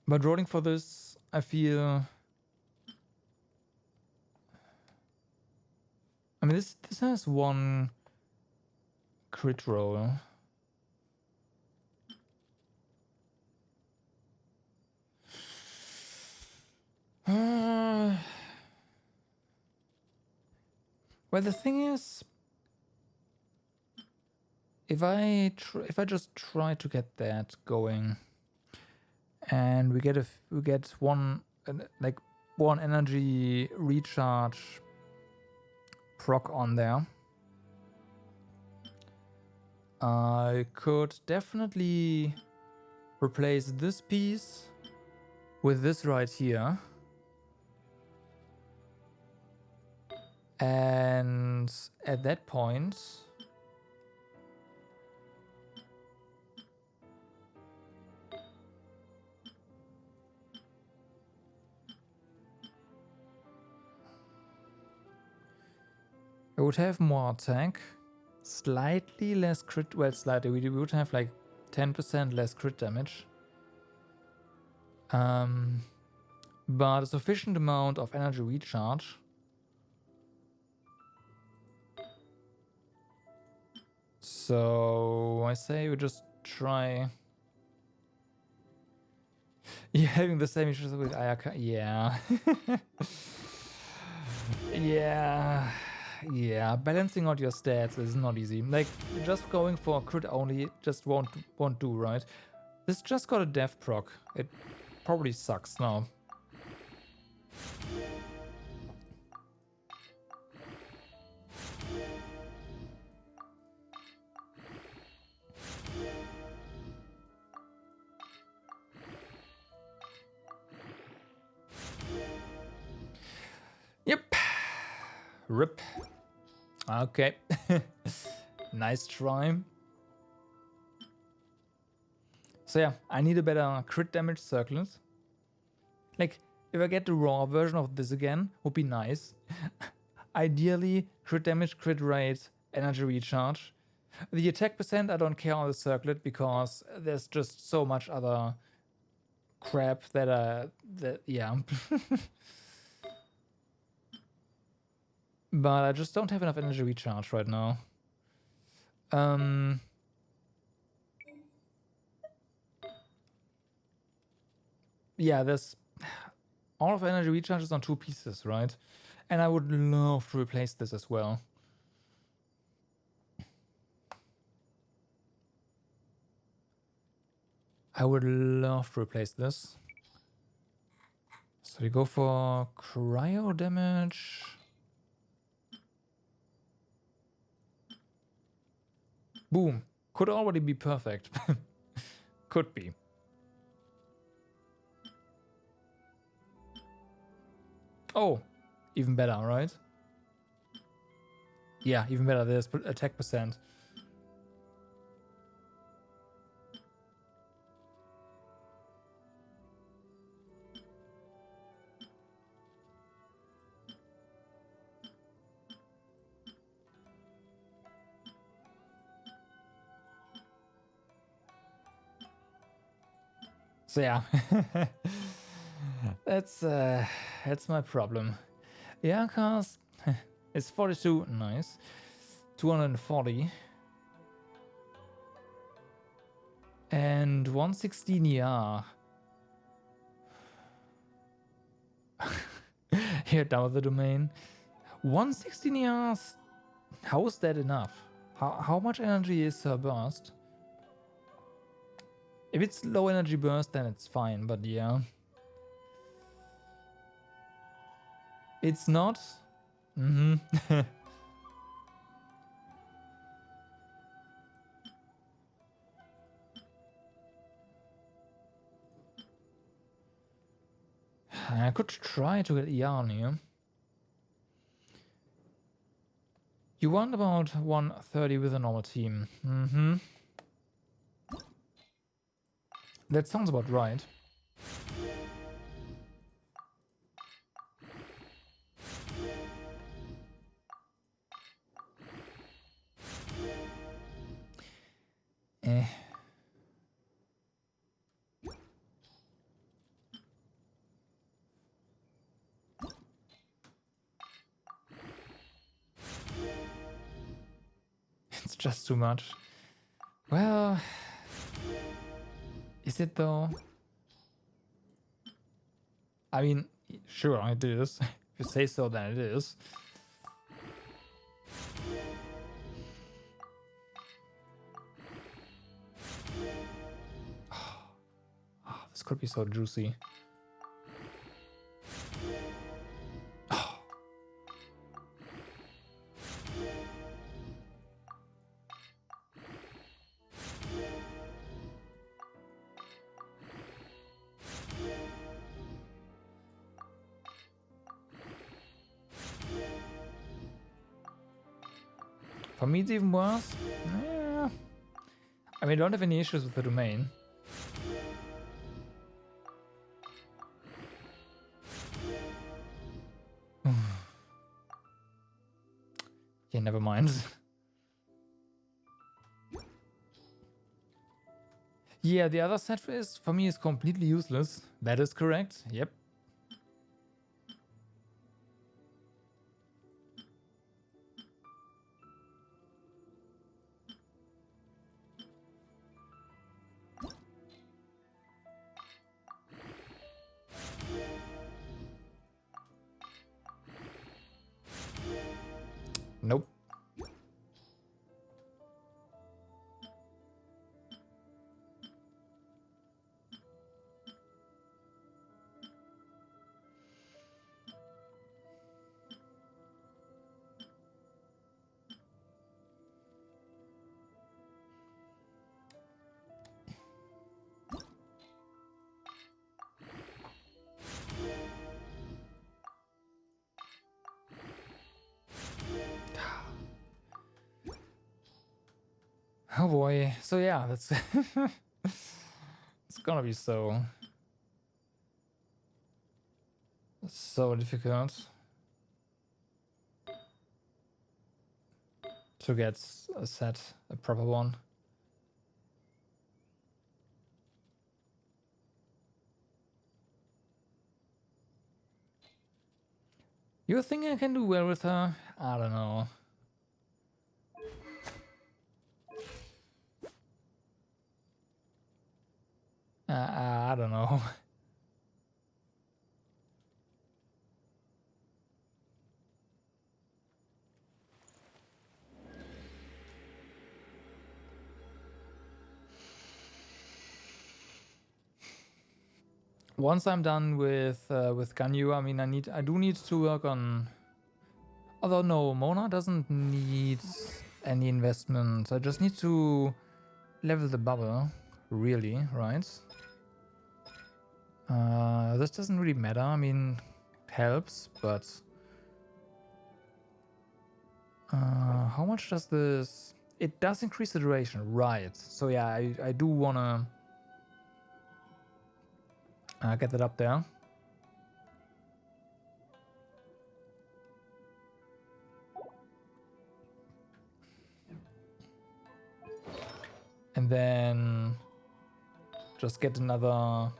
But rolling for this, I feel... I mean, this has one crit roll. Well, the thing is, if I just try to get that going, and we get one energy recharge proc on there, I could definitely replace this piece with this right here. And at that point, I would have more attack, slightly less crit, well, slightly, we would have like 10% less crit damage. But a sufficient amount of energy recharge. So I say we just try. Yeah, having the same issues with Ayaka. Yeah. Yeah. Balancing out your stats is not easy. Like just going for a crit only just won't do, right? This just got a death proc. It probably sucks now. Yep. Rip. Okay. Nice try. So yeah, I need a better crit damage circlet. Like, if I get the raw version of this again, would be nice. Ideally, crit damage, crit rate, energy recharge. The attack percent, I don't care on the circlet because there's just so much other crap that yeah. But I just don't have enough energy recharge right now. Yeah, there's all of energy recharge is on 2 pieces, right? And I would love to replace this as well. I would love to replace this. So we go for cryo damage. Boom. Could already be perfect. Could be. Oh, even better, right? Yeah, even better. There's attack percent. So yeah, that's my problem. Yeah, cause it's 42, nice. 240 and 116. Yeah, here down with the domain. 116 yards. How is that enough? How much energy is her burst? If it's low energy burst, then it's fine, but yeah. It's not? Mm-hmm. I could try to get Yarn here. You want about 130 with a normal team. Mm-hmm. That sounds about right. It's just too much. Well, is it though? I mean, sure, it is. If you say so, then it is. Oh, this could be so juicy. Oh. For me, it's even worse. Yeah. I mean, I don't have any issues with the domain. Yeah, never mind. Yeah, the other set is, for me, is completely useless. That is correct. Yep. Nope. Oh boy. So yeah, that's it's gonna be so difficult to get a set, a proper one. You think I can do well with her? I don't know. I don't know. Once I'm done with Ganyu, I mean, I do need to work on. Although no, Mona doesn't need any investment. I just need to level the bubble, really, right? This doesn't really matter. I mean, it helps, but how much does this? It does increase the duration, right? So yeah, I do wanna get that up there. And then just get another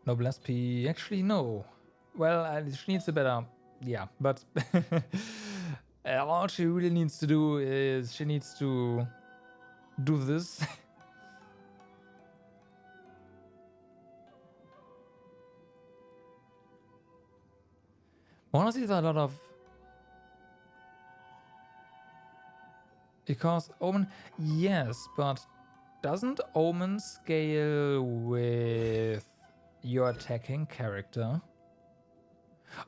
Noble SP. Actually, no. Well, she needs a better. Yeah, but all she really needs to do is she needs to do this. Honestly, there's a lot of. Because Omen. Yes, but doesn't Omen scale with your attacking character?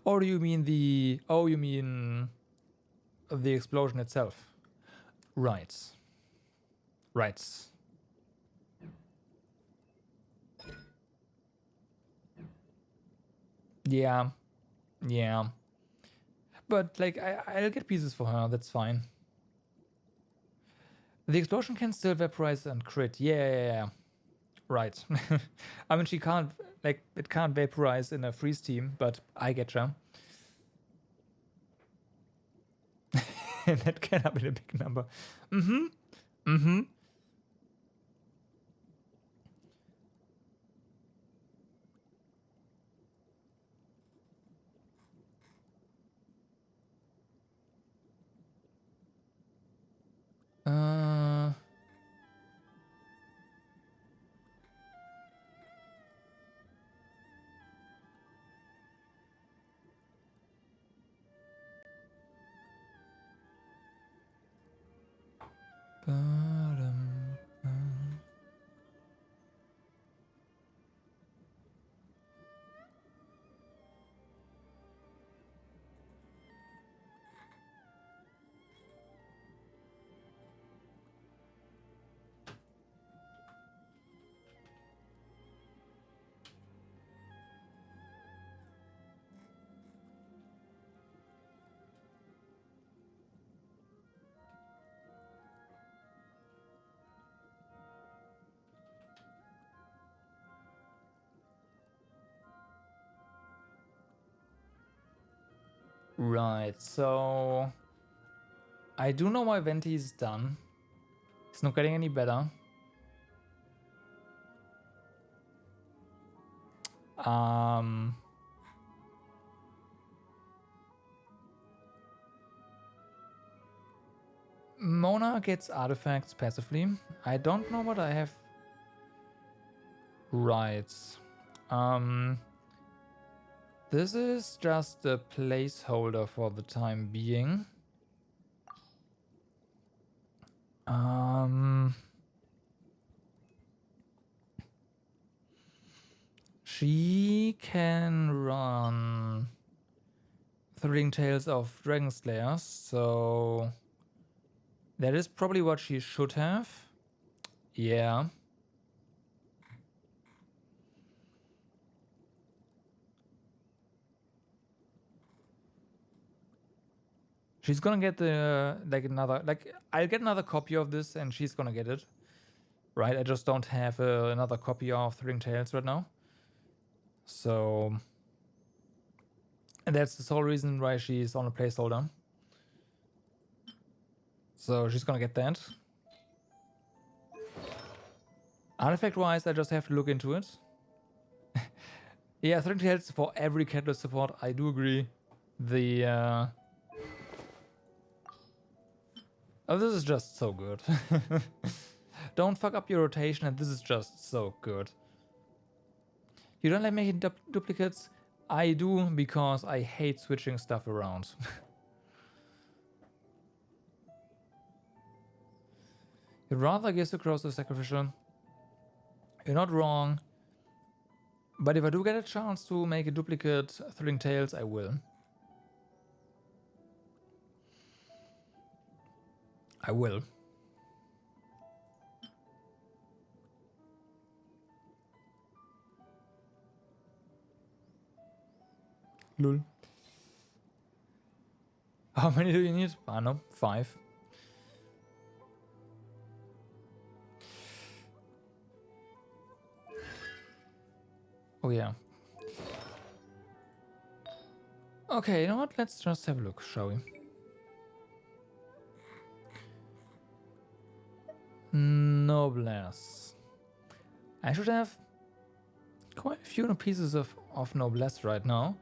Or do you mean the. Oh, you mean the explosion itself? Right. Right. Yeah. Yeah. But, like, I'll get pieces for her, that's fine. The explosion can still vaporize and crit. Yeah. Right. I mean, she can't, like, it can't vaporize in a freeze team, but I getcha. That can have been a big number. Mm-hmm. Uh... Right, so I do know why Venti is done. It's not getting any better. Mona gets artifacts passively. I don't know what I have. Right. This is just a placeholder for the time being. She can run Thrilling Tales of Dragon Slayers, so that is probably what she should have. Yeah. She's gonna get the I'll get another copy of this and she's gonna get it. Right? I just don't have another copy of Thrilling Tales right now. So, and that's the sole reason why she's on a placeholder. So she's gonna get that. Artifact wise, I just have to look into it. Yeah, 30 health for every catalyst support, I do agree. The oh, this is just so good. Don't fuck up your rotation, and this is just so good. You don't like making duplicates? I do, because I hate switching stuff around. You'd rather give the cross to sacrificial. You're not wrong. But if I do get a chance to make a duplicate Thrilling Tales, I will. I will. Lol. How many do you need? I don't know, 5. Oh yeah. Okay, you know what? Let's just have a look, shall we? Noblesse. I should have quite a few pieces of Noblesse right now.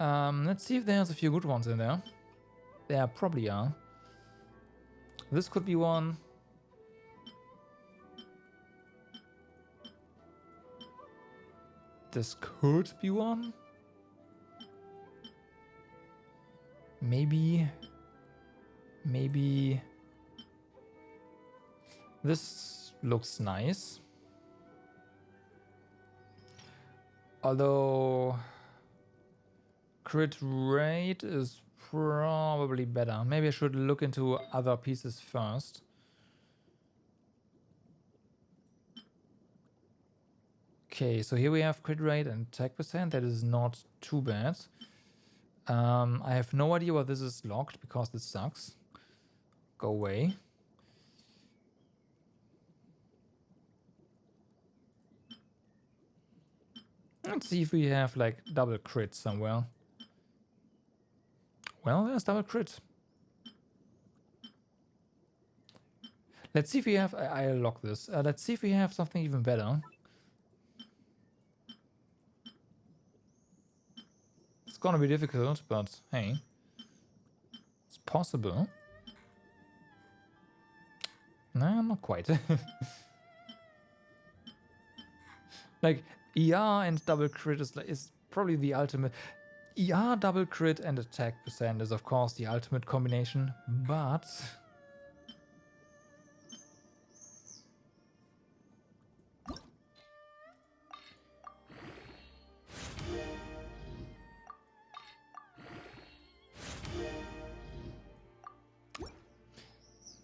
Let's see if there's a few good ones in there. There probably are. This could be one. This could be one. Maybe this looks nice. Although crit rate is probably better. Maybe I should look into other pieces first. Okay, so here we have crit rate and attack percent. That is not too bad. I have no idea why this is locked, because this sucks. Go away. Let's see if we have like double crit somewhere. Well, there's double crit. Let's see if we have... I'll lock this. Let's see if we have something even better. It's gonna be difficult, but hey, it's possible. No, not quite. Like, ER and double crit is probably the ultimate. ER double crit and attack percent is of course the ultimate combination, but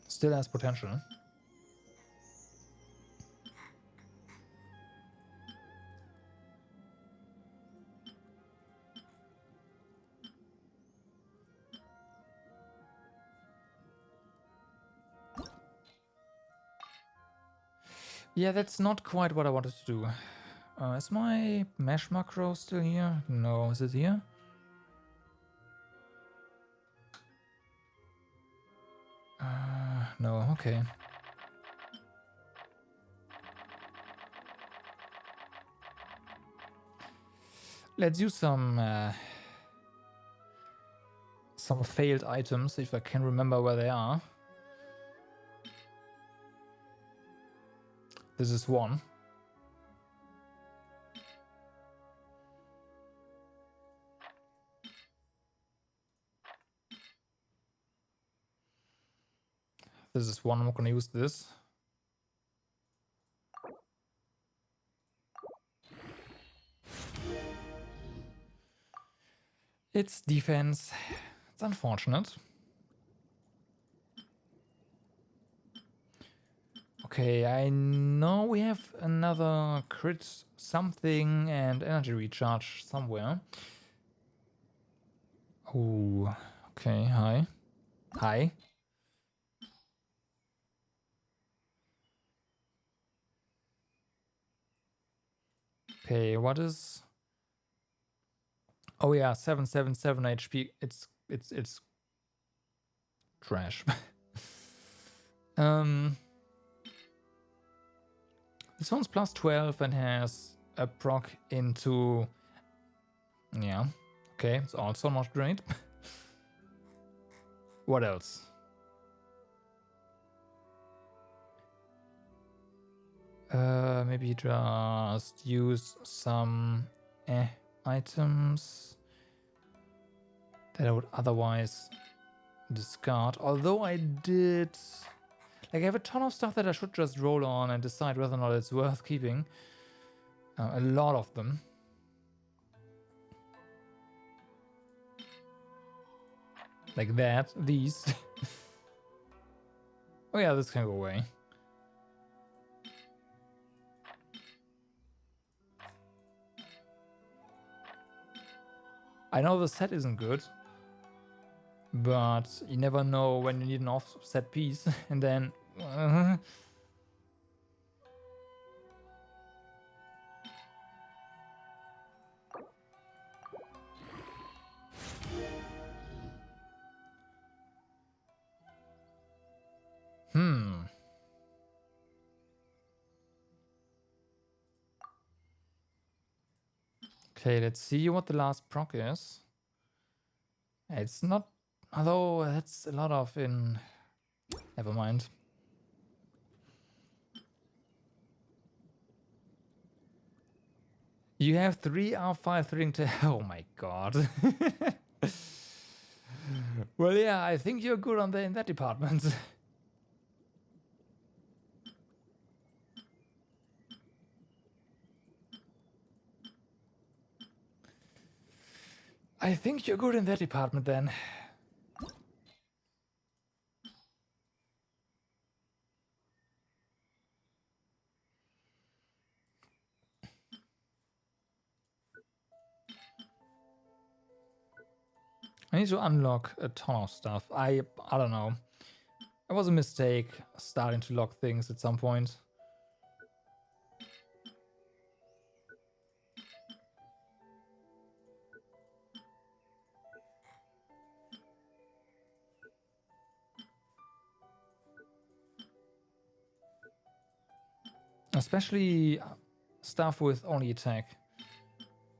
still has potential. Yeah, that's not quite what I wanted to do. Is my mesh macro still here? No, is it here? Okay. Let's use some failed items if I can remember where they are. This is one. This is one. I'm not going to use this. It's defense. It's unfortunate. Okay, I know we have another crit something and energy recharge somewhere. Oh, okay, hi. Hi. Okay, what is... Oh yeah, 777 HP. It's trash. This one's plus 12 and has a proc into... Yeah, okay, it's also not great. What else? Maybe just use some items that I would otherwise discard. Although I did... Like, I have a ton of stuff that I should just roll on and decide whether or not it's worth keeping. A lot of them. Like that, these. Oh yeah, this can go away. I know the set isn't good, but you never know when you need an offset piece, and then... Okay, let's see what the last proc is. It's not... Although, that's a lot of in... Never mind. You have 3 R5 thrilling to... Oh my god. Well, yeah, I think you're good in that department. I think you're good in that department then. I need to unlock a ton of stuff. I don't know. It was a mistake starting to lock things at some point. Especially stuff with only attack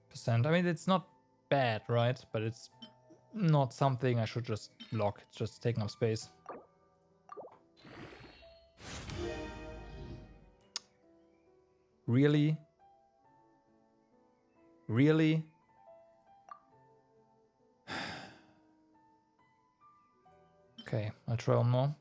percent. I mean, it's not bad, right? But it's not something I should just lock. It's just taking up space. Really? Really? Okay, I'll try one more.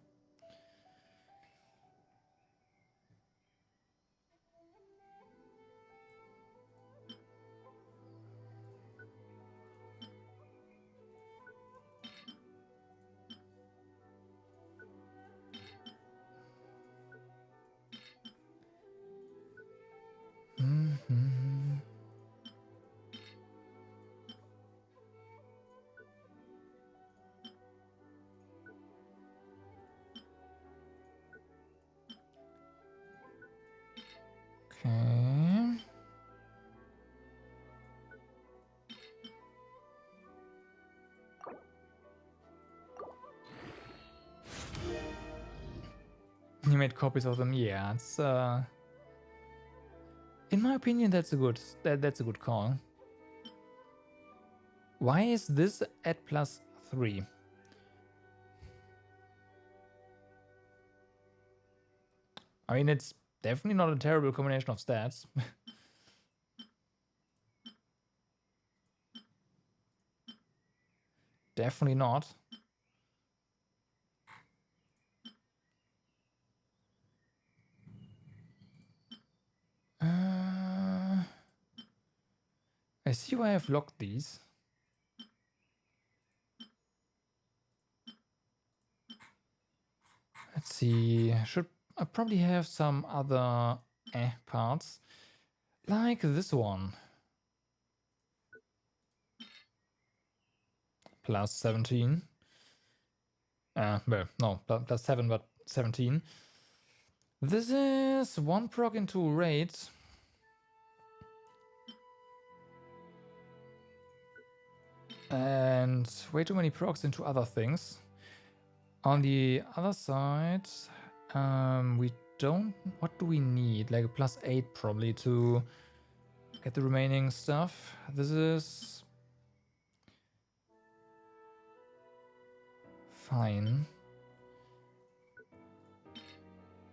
Okay. copies of them. Yeah, it's in my opinion that's a good call. Why is this at +3? I mean, it's definitely not a terrible combination of stats. Definitely not. I see why I've locked these. Let's see. I probably have some other parts, like this one. +17. Well, no, +7, but 17. This is 1 proc into raid. And way too many procs into other things. On the other side, we don't... What do we need? Like a +8 probably to get the remaining stuff. This is... fine.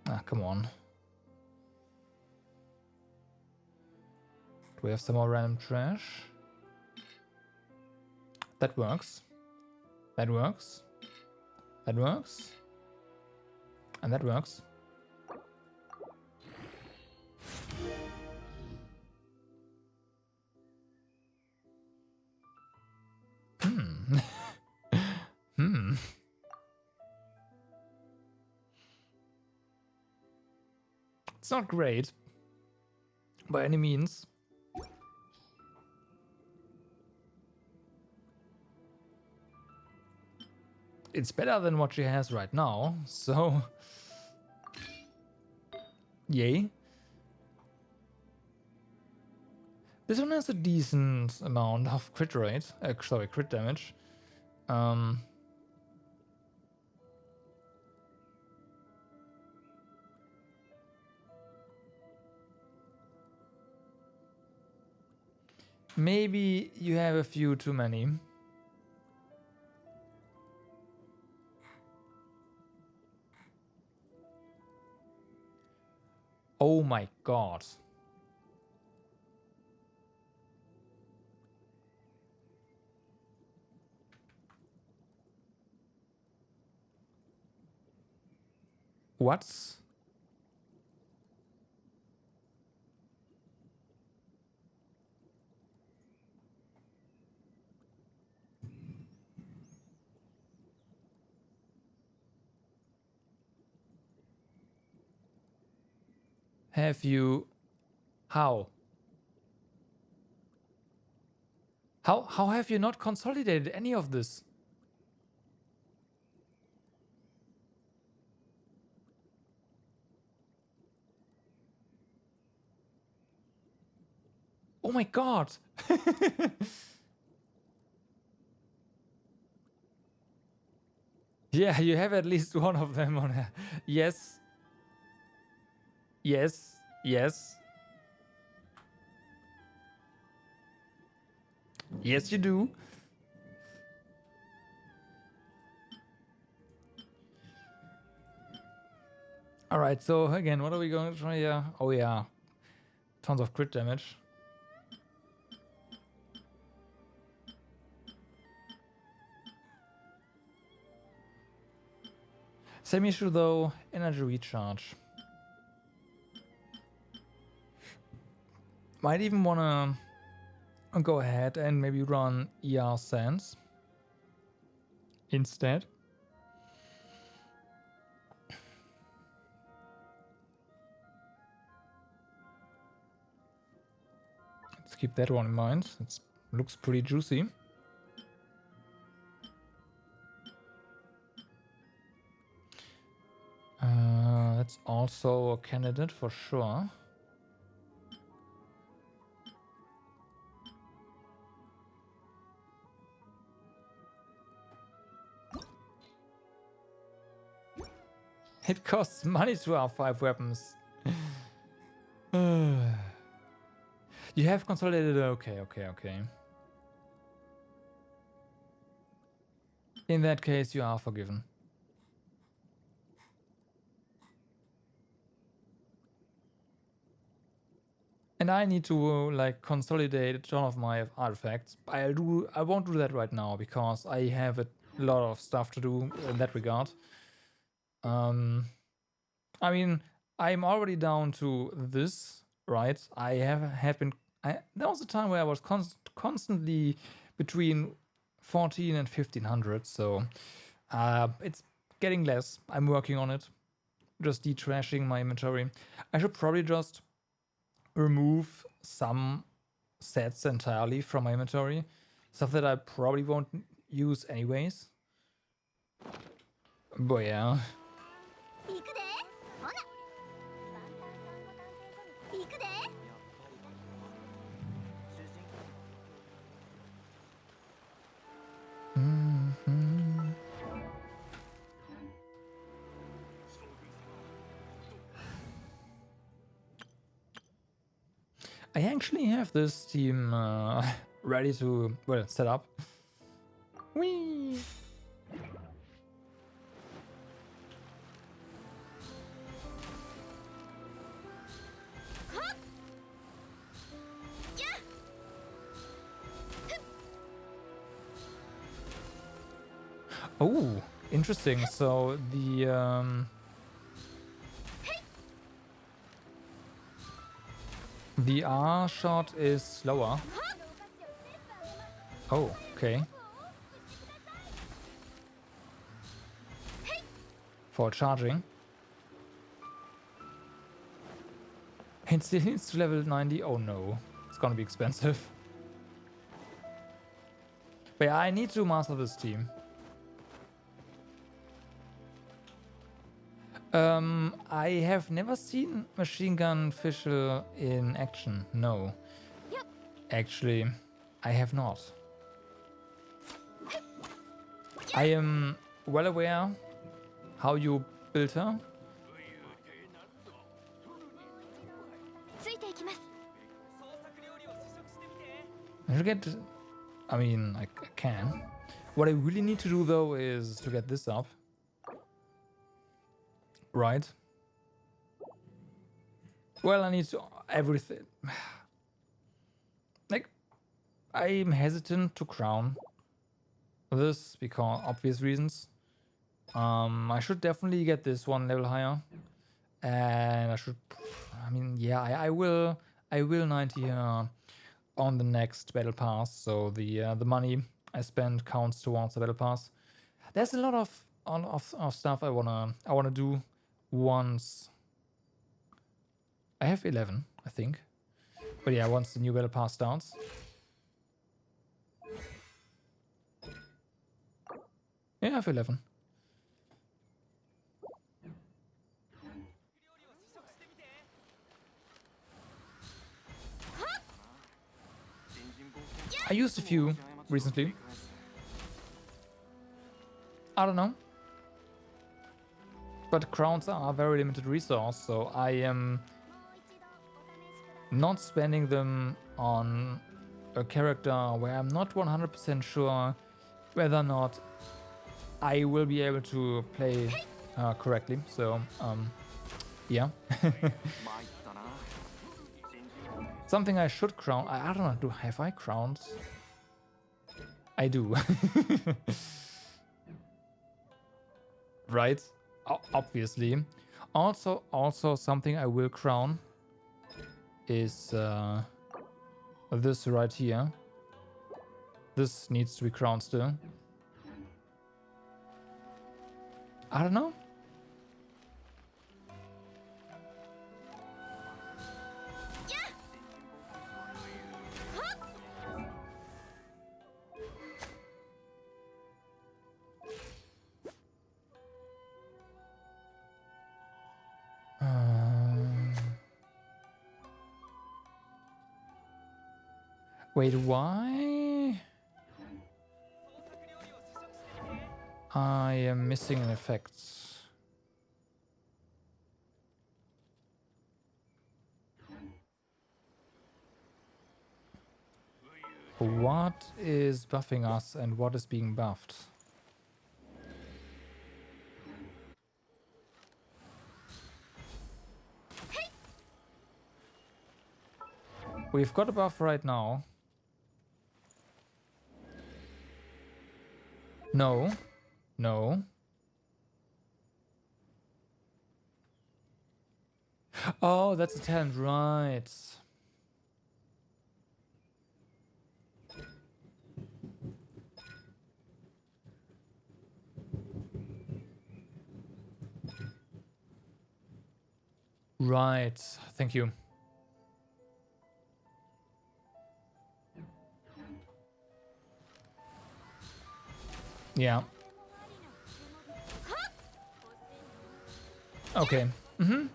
Ah, come on. Do we have some more random trash? That works. That works. That works. And that works. It's not great. By any means. It's better than what she has right now, so... Yay. This one has a decent amount of crit rate. Sorry, crit damage. Maybe you have a few too many. Oh my god. What? Have you... How? How have you not consolidated any of this? Oh my god! Yeah, you have at least one of them on her. Yes. Yes. Yes. Yes, you do. Alright, so again, what are we going to try here? Oh yeah. Tons of crit damage. Same issue though, energy recharge. Might even wanna go ahead and maybe run ER Sands instead. Let's keep that one in mind. It looks pretty juicy. That's also a candidate for sure. It costs money to have 5 weapons. You have consolidated. Okay. In that case, you are forgiven. And I need to like consolidate a ton of my artifacts. I won't do that right now because I have a lot of stuff to do in that regard. I mean, I'm already down to this, right? I have been. There was a time where I was constantly between 14 and 1500, so it's getting less. I'm working on it. Just detrashing my inventory. I should probably just remove some sets entirely from my inventory. Stuff that I probably won't use anyways. But yeah. 行くでほな行くで I actually have this team ready to, well, set up. Whee! Oh, interesting. So the R shot is slower. Oh, okay. For charging. It still needs to level 90. Oh no, it's gonna be expensive. But yeah, I need to master this team. I have never seen Machine Gun Fischl in action. No. Actually, I have not. I am well aware how you build her. ついていきます I should get... I mean, I can. What I really need to do, though, is to get this up. Right. Well, I need to... everything. Like, I'm hesitant to crown this because obvious reasons. I should definitely get this one level higher. And I should... I mean, yeah, I will 90 her on the next battle pass, so the money I spend counts towards the battle pass. There's a lot of stuff I wanna do once I have 11, I think. But yeah, once the new battle pass starts. Yeah, I have 11. I used a few recently. I don't know. But crowns are a very limited resource, so I am not spending them on a character where I'm not 100% sure whether or not I will be able to play correctly. So, yeah. Something I should crown. I don't know. Have I crowned? I do. Right? Obviously. Also something I will crown is this right here. This needs to be crowned still. I don't know. Wait, why? I am missing an effect. What is buffing us and what is being buffed? We've got a buff right now. No. No. Oh, that's a talent, right. Right, thank you. Yeah. Okay. Mm-hmm.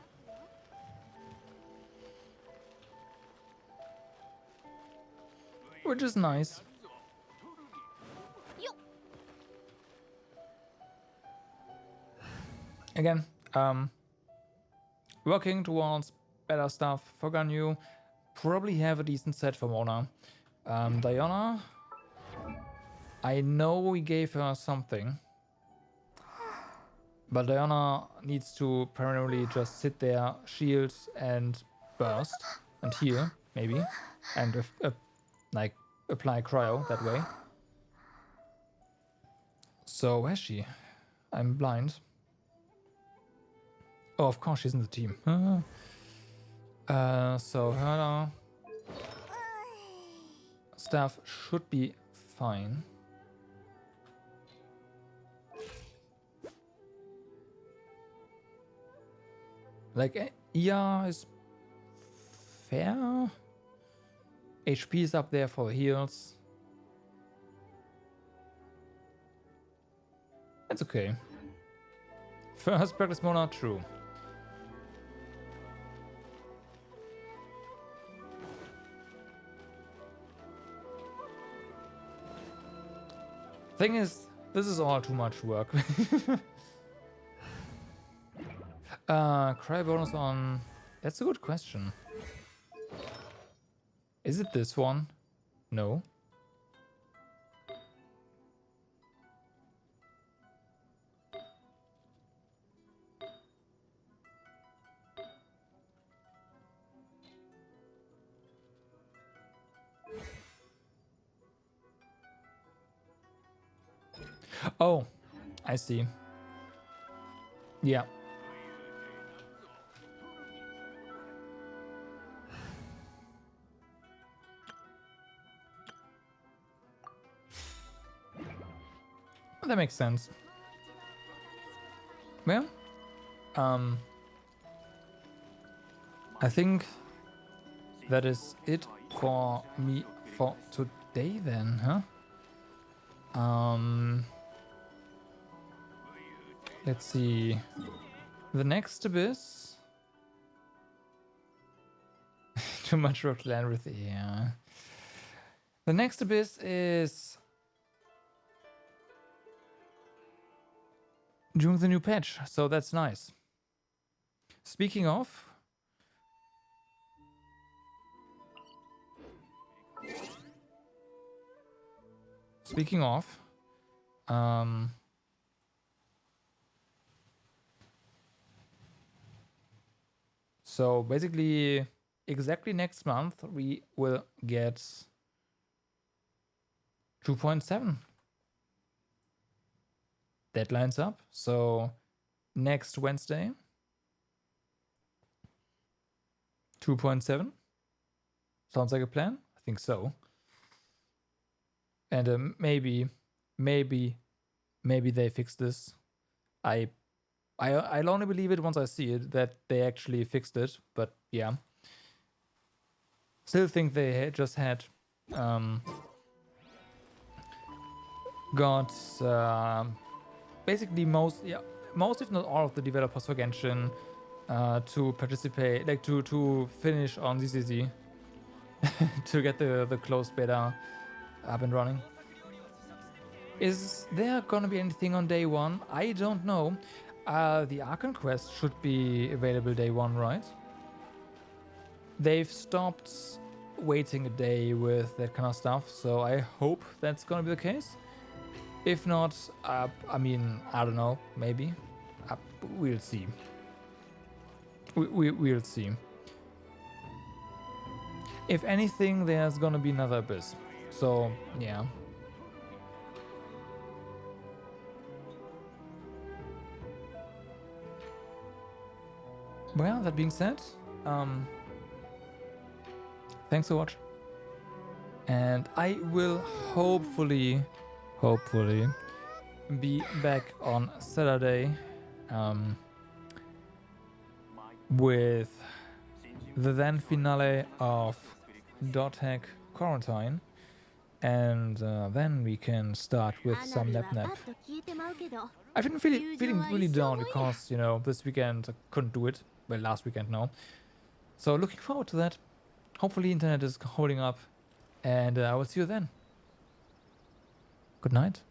Which is nice. Again, working towards better stuff for Ganyu. Probably have a decent set for Mona. Diana, I know we gave her something. But Diana needs to primarily just sit there, shield and burst and heal, maybe. And like apply cryo that way. So where's she? I'm blind. Oh, of course she's in the team. So her stuff should be fine. Like, ER is fair. HP is up there for the heals. It's okay. First practice Mona, true. Thing is, this is all too much work. Cry bonus on... That's a good question. Is it this one? No. Oh, I see. Yeah. That makes sense. Well, I think that is it for me for today then, huh? Let's see. The next abyss. Too much rock to land with, yeah. The next abyss is during the new patch, so that's nice. Speaking of, so basically exactly next month we will get 2.7. That lines up. So next Wednesday, 2.7. Sounds like a plan? I think so. And maybe they fix this. I'll only believe it once I see it that they actually fixed it. But yeah, still think they just had got basically most if not all of the developers for Genshin to participate, like to finish on ZZZ to get the closed beta up and running. Is there gonna be anything on day one? I don't know. The Archon quest should be available day one, right? They've stopped waiting a day with that kind of stuff. So I hope that's gonna be the case. If not, I mean, I don't know, maybe. We'll see. We'll see. If anything, there's gonna be another Abyss. So, yeah. Well, that being said, thanks for watching. And I will hopefully be back on Saturday with the then finale of .hack Quarantine, and then we can start with some nap. I've been feeling really down because, you know, this weekend I couldn't do it. Well, last weekend, no. So looking forward to that. Hopefully internet is holding up, and I will see you then. Good night.